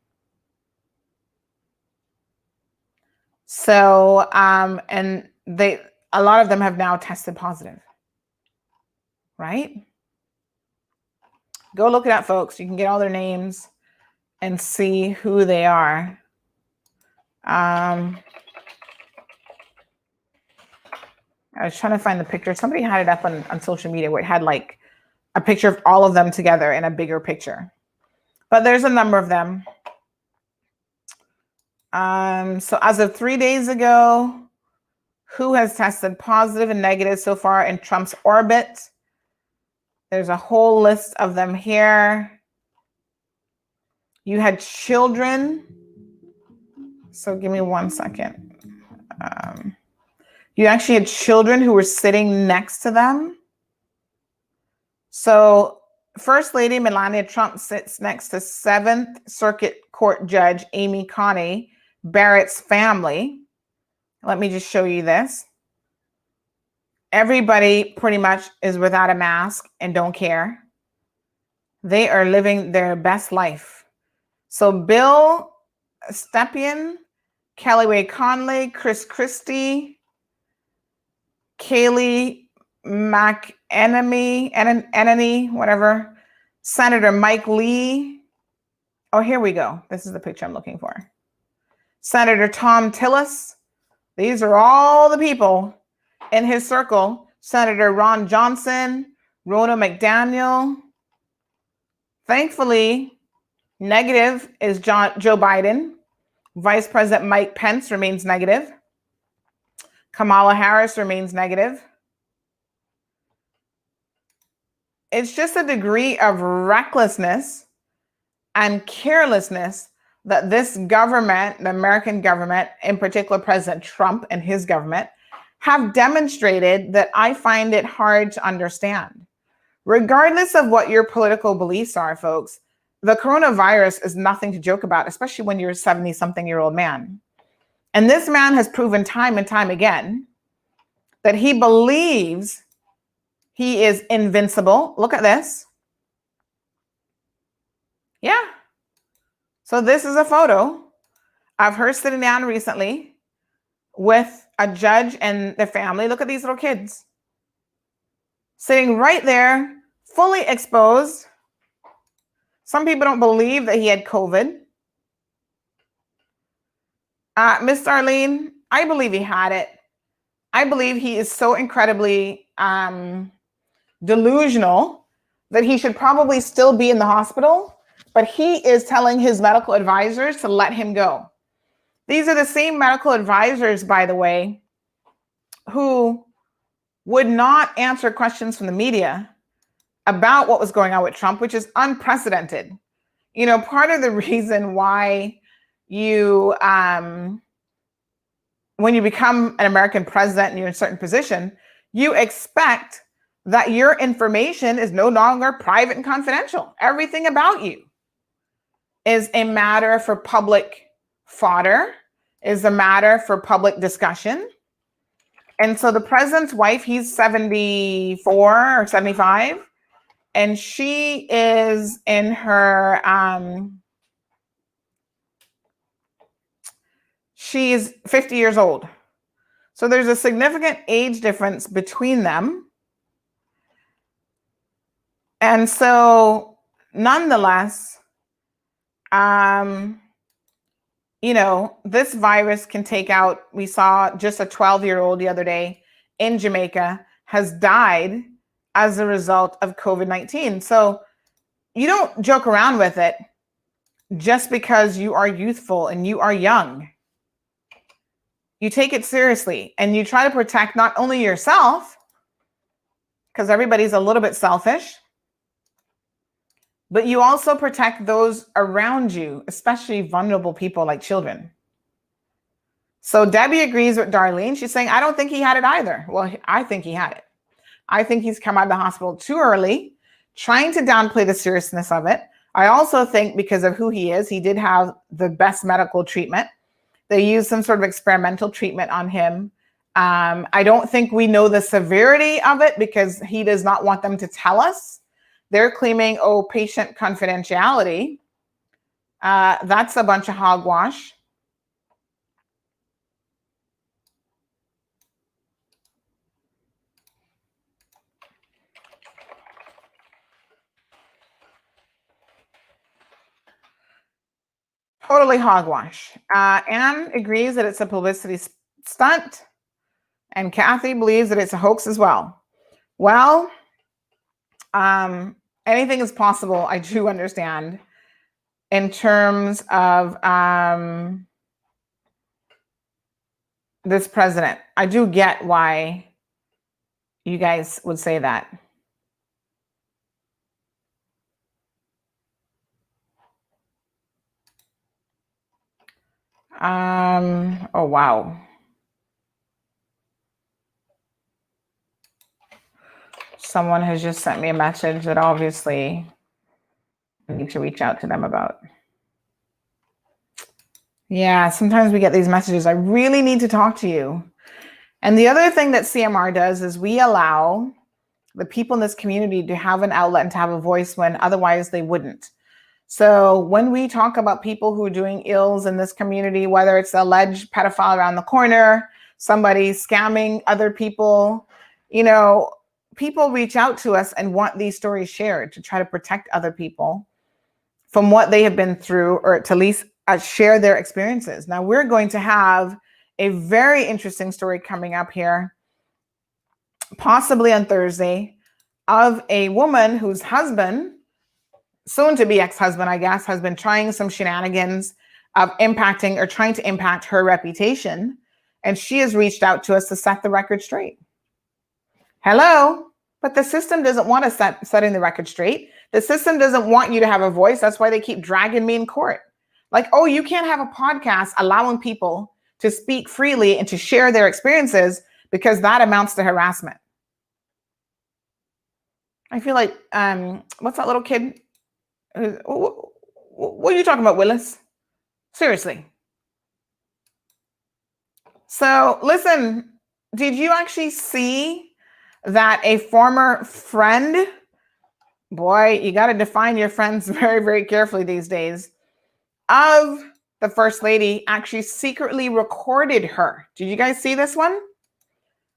So, and a lot of them have now tested positive, right? Go look it up, folks. You can get all their names and see who they are. I was trying to find the picture. Somebody had it up on social media where it had like a picture of all of them together in a bigger picture. But there's a number of them. So as of 3 days ago, who has tested positive and negative so far in Trump's orbit? There's a whole list of them here. You had children. So give me 1 second. You actually had children who were sitting next to them. So First Lady Melania Trump sits next to 7th Circuit Court Judge Amy Coney Barrett's family. Let me just show you this. Everybody pretty much is without a mask and don't care. They are living their best life. So Bill Stepien, Kellyanne Conway, Chris Christie, Kayleigh McEnany, whatever, Senator Mike Lee. Oh, here we go. This is the picture I'm looking for. Senator Thom Tillis. These are all the people in his circle. Senator Ron Johnson, Ronna McDaniel. Thankfully, negative is Joe Biden. Vice President Mike Pence remains negative. Kamala Harris remains negative. It's just a degree of recklessness and carelessness that this government, the American government, in particular President Trump and his government, have demonstrated that I find it hard to understand. Regardless of what your political beliefs are, folks, the coronavirus is nothing to joke about, especially when you're a 70-something-year-old man. And this man has proven time and time again that he believes he is invincible. Look at this. Yeah. So this is a photo of her sitting down recently with a judge and the family. Look at these little kids sitting right there, fully exposed. Some people don't believe that he had COVID. Miss Darlene, I believe he had it. I believe he is so incredibly delusional that he should probably still be in the hospital, but he is telling his medical advisors to let him go. These are the same medical advisors, by the way, who would not answer questions from the media about what was going on with Trump, which is unprecedented. You know, part of the reason why you, when you become an American president and you're in a certain position, you expect that your information is no longer private and confidential. Everything about you is a matter for public fodder, is a matter for public discussion. And so the president's wife, he's 74 or 75, and she is in her, she's 50 years old. So there's a significant age difference between them. And so nonetheless, you know, this virus can take out, we saw just a 12-year-old the other day in Jamaica has died as a result of COVID-19. So you don't joke around with it just because you are youthful and you are young. You take it seriously and you try to protect not only yourself, because everybody's a little bit selfish, but you also protect those around you, especially vulnerable people like children. So Debbie agrees with Darlene. She's saying, I don't think he had it either. Well, I think he had it. I think he's come out of the hospital too early, trying to downplay the seriousness of it. I also think because of who he is, he did have the best medical treatment. They used some sort of experimental treatment on him. I don't think we know the severity of it because he does not want them to tell us. They're claiming, oh, patient confidentiality. That's a bunch of hogwash. Totally hogwash. Anne agrees that it's a publicity stunt, and Kathy believes that it's a hoax as well. Well, anything is possible, I do understand, in terms of this president. I do get why you guys would say that. Oh, wow. Someone has just sent me a message that obviously I need to reach out to them about. Yeah, sometimes we get these messages. I really need to talk to you. And the other thing that CMR does is we allow the people in this community to have an outlet and to have a voice when otherwise they wouldn't. So when we talk about people who are doing ills in this community, whether it's alleged pedophile around the corner, somebody scamming other people, you know, people reach out to us and want these stories shared to try to protect other people from what they have been through, or to at least share their experiences. Now, we're going to have a very interesting story coming up here, possibly on Thursday, of a woman whose husband, soon to be ex-husband, I guess, has been trying some shenanigans of impacting or trying to impact her reputation. And she has reached out to us to set the record straight. Hello, but the system doesn't want us setting the record straight. The system doesn't want you to have a voice. That's why they keep dragging me in court. Like, oh, you can't have a podcast allowing people to speak freely and to share their experiences because that amounts to harassment. I feel like, what's that little kid? What are you talking about, Willis? Seriously. So listen, did you actually see that a former friend, boy, you got to define your friends very, very carefully these days, of the First Lady actually secretly recorded her? Did you guys see this one?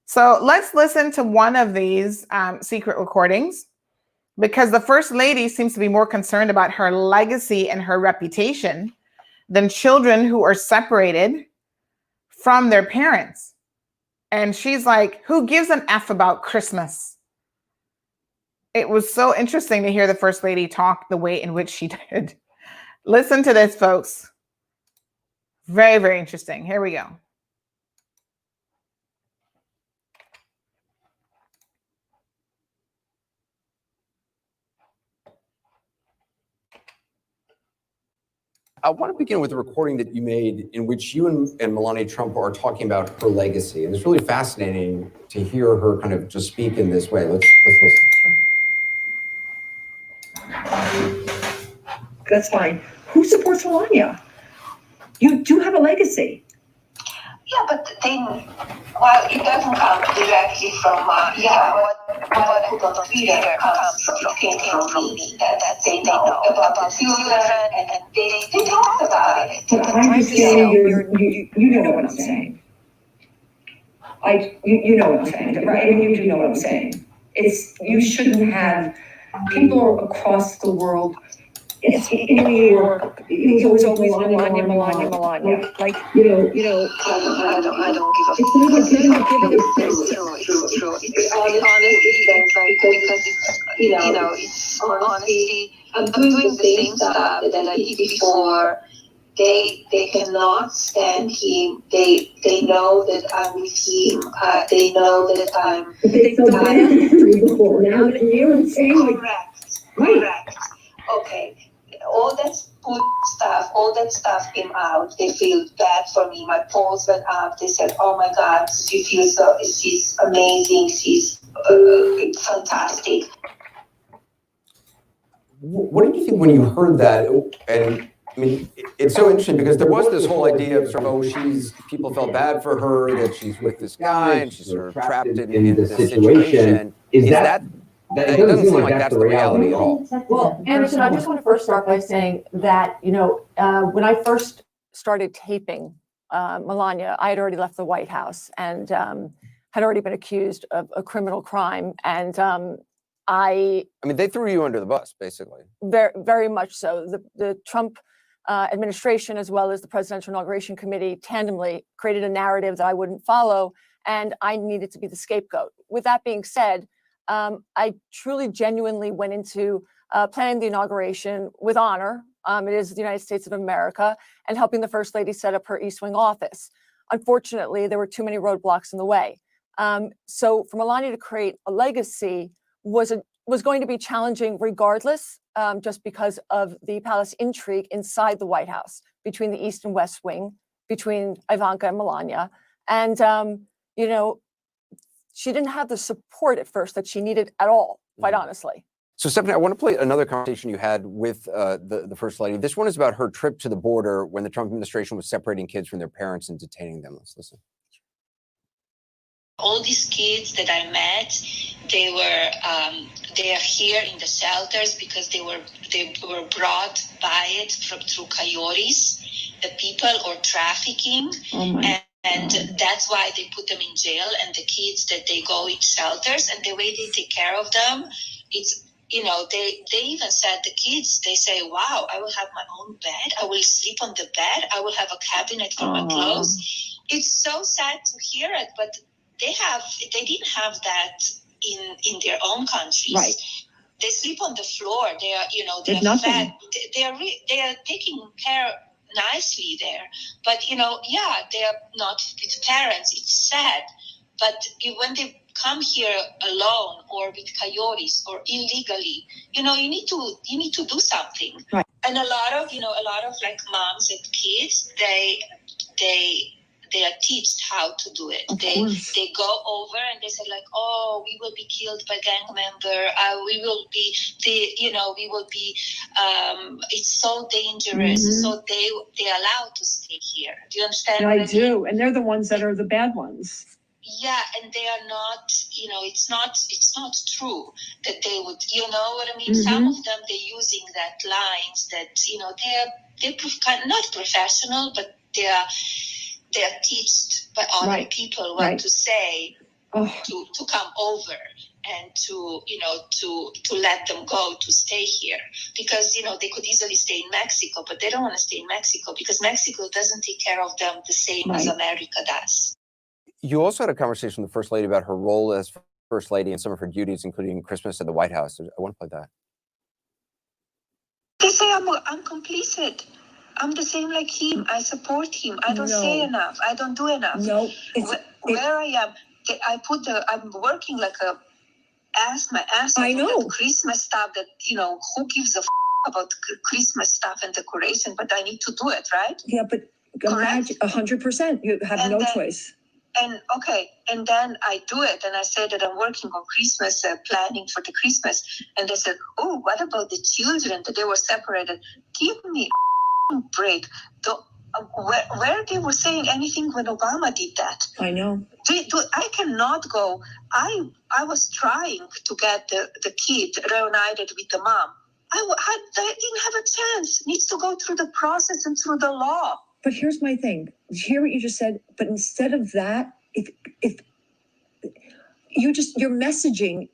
So let's listen to one of these secret recordings, because the First Lady seems to be more concerned about her legacy and her reputation than children who are separated from their parents. And she's like, who gives an F about Christmas? It was so interesting to hear the First Lady talk the way in which she did. Listen to this, folks. Very, very interesting. Here we go. I want to begin with a recording that you made in which you and Melania Trump are talking about her legacy. And it's really fascinating to hear her kind of just speak in this way. Let's listen. That's fine. Who supports Melania? You do have a legacy. Yeah, but then, well, it doesn't come directly from, what I put on Twitter came from me, that they know about the children, and they talk about it. But I'm just saying, you know what I'm saying. You know what I'm saying, right? I mean, you do know what I'm saying. You shouldn't have people across the world. It's in New York. It was always Melania. Like, you know. I don't give a fuck. It's true. It's honestly, because it's honestly, I'm doing the same stuff that I did before. They cannot stand him. They know that I'm with him. They know that I'm. But they felt bad before. Now that you're saying, correct. Okay. All that stuff came out. They feel bad for me. My polls went up. They said, "Oh my God, she's amazing. She's fantastic." What did you think when you heard that? And I mean, it's so interesting because there was this whole idea of sort of, people felt bad for her, that she's with this guy and she's sort of trapped in this situation. It doesn't seem like that's the reality at all. Well, Anderson, I just want to first start by saying that, when I first started taping Melania, I had already left the White House and had already been accused of a criminal crime. And I mean, they threw you under the bus, basically. Very, very much so. The Trump administration, as well as the Presidential Inauguration Committee, tandemly created a narrative that I wouldn't follow, and I needed to be the scapegoat. With that being said, I truly, genuinely went into planning the inauguration with honor. It is the United States of America, and helping the First Lady set up her East Wing office. Unfortunately, there were too many roadblocks in the way. So for Melania to create a legacy was going to be challenging regardless, just because of the palace intrigue inside the White House between the East and West Wing, between Ivanka and Melania. And, she didn't have the support at first that she needed at all, quite honestly. So, Stephanie, I want to play another conversation you had with the First Lady. This one is about her trip to the border when the Trump administration was separating kids from their parents and detaining them. Let's listen. All these kids that I met, they are here in the shelters because they were brought by it through coyotes, the people, or trafficking. And that's why they put them in jail. And the kids that they go in shelters, and the way they take care of them, it's they even said the kids, they say, wow, I will have my own bed. I will sleep on the bed. I will have a cabinet for my clothes. It's so sad to hear it, but they didn't have that in their own countries. Right. They sleep on the floor. They are, With they're nothing. fed. They are taking care nicely there. But, they are not with parents. It's sad. But when they come here alone or with coyotes or illegally, you need to do something. Right. And a lot of like moms and kids, they are taught how to do it. They go over and they say like, oh, we will be killed by gang member. We will be it's so dangerous. Mm-hmm. So they allowed to stay here. Do you understand? I what I mean? do. And they're the ones that are the bad ones. Yeah, and they are not, it's not true that they would, you know what I mean? Mm-hmm. Some of them, they're using that lines that, they're not professional, but they're taught by other Right. people what to say to come over and to let them go to stay here, because they could easily stay in Mexico, but they don't want to stay in Mexico because Mexico doesn't take care of them the same as America does. You also had a conversation with the First Lady about her role as First Lady and some of her duties, including Christmas at the White House. I want to play that. They say I'm complicit. I'm the same like him. I support him. I don't say enough. I don't do enough. No. Where I am, I'm working like my ass off. I know. That Christmas stuff that, who gives a about Christmas stuff and decoration, but I need to do it, right? Yeah, but imagine 100%. You have no choice. And then I do it, and I say that I'm working on Christmas, planning for the Christmas, and they said, "Oh, what about the children that they were separated?" Give me a break. Where they were saying anything when Obama did that? I know. I cannot go. I was trying to get the kid reunited with the mom. I didn't have a chance. Needs to go through the process and through the law. But here's my thing. Hear what you just said. But instead of that, if your messaging,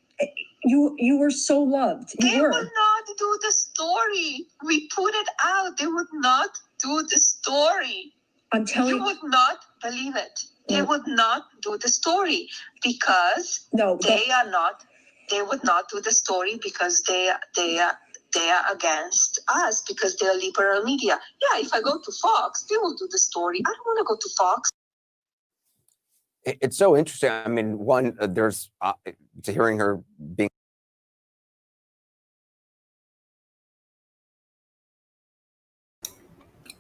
you were so loved. They would not do the story. We put it out. They would not do the story. I'm telling you. You would not believe it. They would not do the story because they would not do the story because they are against us because they're liberal media. Yeah, if I go to Fox, they will do the story. I don't want to go to Fox. It's so interesting. I mean, one, there's to hearing her being.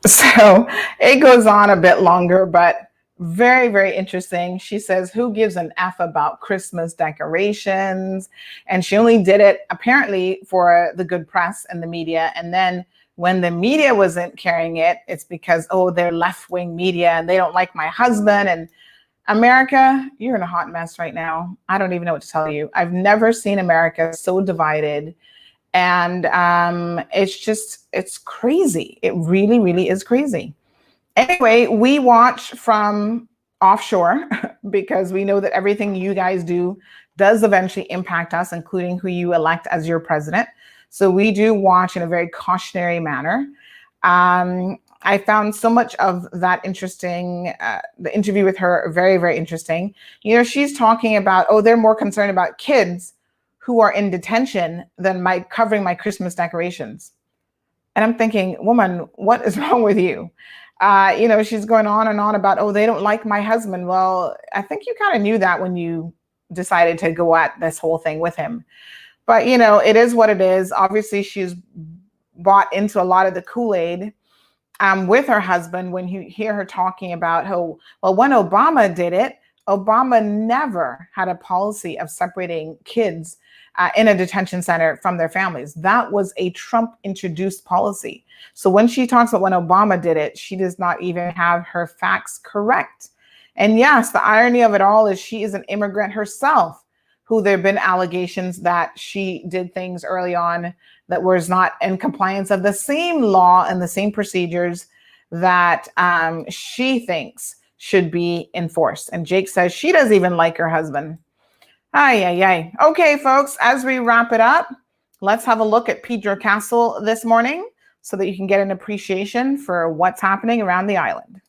So it goes on a bit longer, but very, very interesting. She says, who gives an F about Christmas decorations? And she only did it apparently for the good press and the media. And then when the media wasn't carrying it, it's because, they're left-wing media and they don't like my husband. And America, you're in a hot mess right now. I don't even know what to tell you. I've never seen America so divided. And it's crazy. It really, really is crazy. Anyway, we watch from offshore because we know that everything you guys do does eventually impact us, including who you elect as your president. So we do watch in a very cautionary manner. I found so much of that interesting, the interview with her, very, very interesting. She's talking about, they're more concerned about kids who are in detention than covering my Christmas decorations. And I'm thinking, woman, what is wrong with you? She's going on and on about, they don't like my husband. Well, I think you kind of knew that when you decided to go at this whole thing with him. But, it is what it is. Obviously, she's bought into a lot of the Kool-Aid with her husband. When you hear her talking about when Obama did it, Obama never had a policy of separating kids in a detention center from their families. That was a Trump-introduced policy. So when she talks about when Obama did it, she does not even have her facts correct. And yes, the irony of it all is she is an immigrant herself, who there have been allegations that she did things early on that was not in compliance of the same law and the same procedures that she thinks should be enforced. And Jake says she doesn't even like her husband. Ay. Okay, folks, as we wrap it up, let's have a look at Pedro Castle this morning so that you can get an appreciation for what's happening around the island.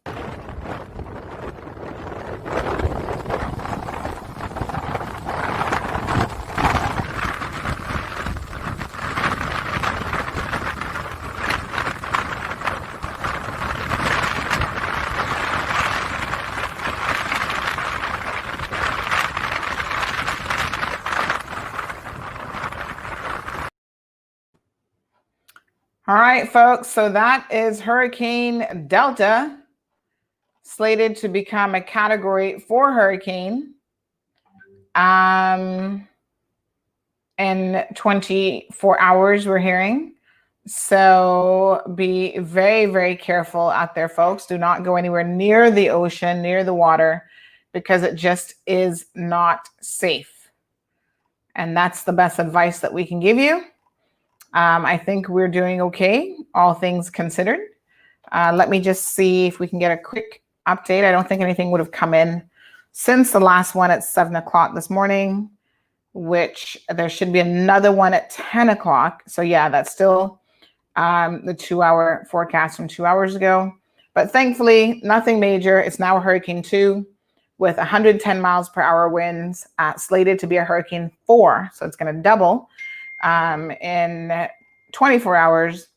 All right, folks, so that is Hurricane Delta, slated to become a Category 4 hurricane in 24 hours, we're hearing. So be very, very careful out there, folks. Do not go anywhere near the ocean, near the water, because it just is not safe. And that's the best advice that we can give you. I think we're doing okay, all things considered. Let me just see if we can get a quick update. I don't think anything would have come in since the last one at 7 o'clock this morning, which there should be another one at 10 o'clock. So yeah, that's still the 2-hour forecast from 2 hours ago. But thankfully, nothing major. It's now a Hurricane 2 with 110 miles per hour winds, slated to be a Hurricane 4. So it's going to double in 24 hours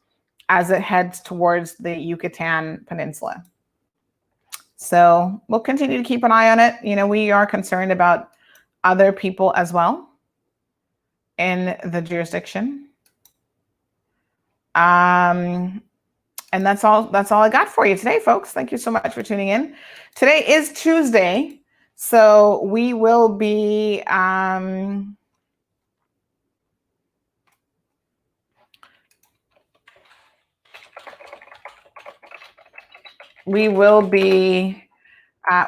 as it heads towards the Yucatan Peninsula. So we'll continue to keep an eye on it. You know, we are concerned about other people as well in the jurisdiction. And that's all I got for you today, folks. Thank you so much for tuning in. Today is Tuesday, so we will be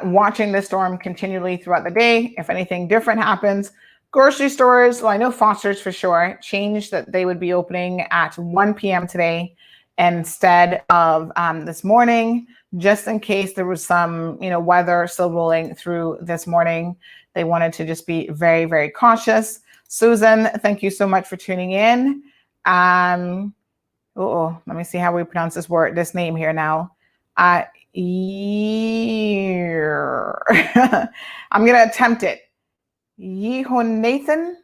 watching the storm continually throughout the day. If anything different happens, grocery stores, well, I know Foster's for sure, changed that they would be opening at 1 p.m. today instead of this morning, just in case there was some, weather still rolling through this morning. They wanted to just be very, very cautious. Susan, thank you so much for tuning in. Let me see how we pronounce this name here now. I'm going to attempt it. Yehonathan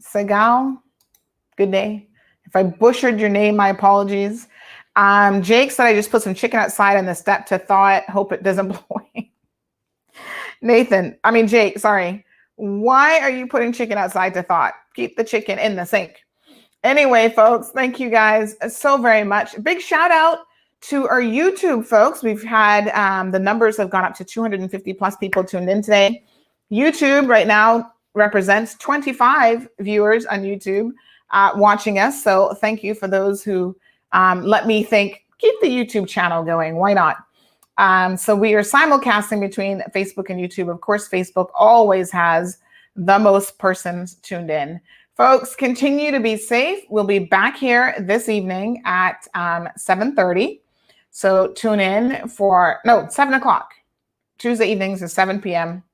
Segal. Good day. If I butchered your name, my apologies. Jake said I just put some chicken outside on the step to thaw it. Hope it doesn't blow away. Jake, sorry. Why are you putting chicken outside to thaw it? Keep the chicken in the sink. Anyway, folks, thank you guys so very much. Big shout out to our YouTube folks. We've had the numbers have gone up to 250 plus people tuned in today. YouTube right now represents 25 viewers on YouTube watching us. So thank you for those who let me think, keep the YouTube channel going. Why not? So we are simulcasting between Facebook and YouTube. Of course, Facebook always has the most persons tuned in. Folks, continue to be safe. We'll be back here this evening at 7:30. So tune in 7 o'clock. Tuesday evenings at 7 p.m.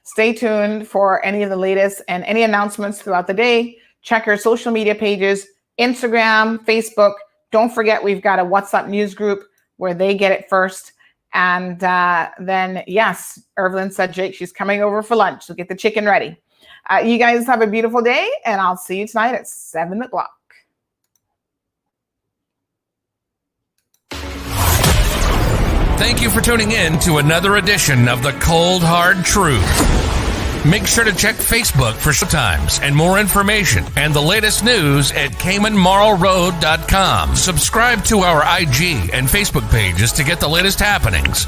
Stay tuned for any of the latest and any announcements throughout the day. Check our social media pages, Instagram, Facebook. Don't forget, we've got a WhatsApp news group where they get it first. And then, yes, Evelyn said, Jake, she's coming over for lunch. So get the chicken ready. You guys have a beautiful day, and I'll see you tonight at 7 o'clock. Thank you for tuning in to another edition of The Cold Hard Truth. Make sure to check Facebook for showtimes and more information and the latest news at CaymanMarlRoad.com. Subscribe to our IG and Facebook pages to get the latest happenings.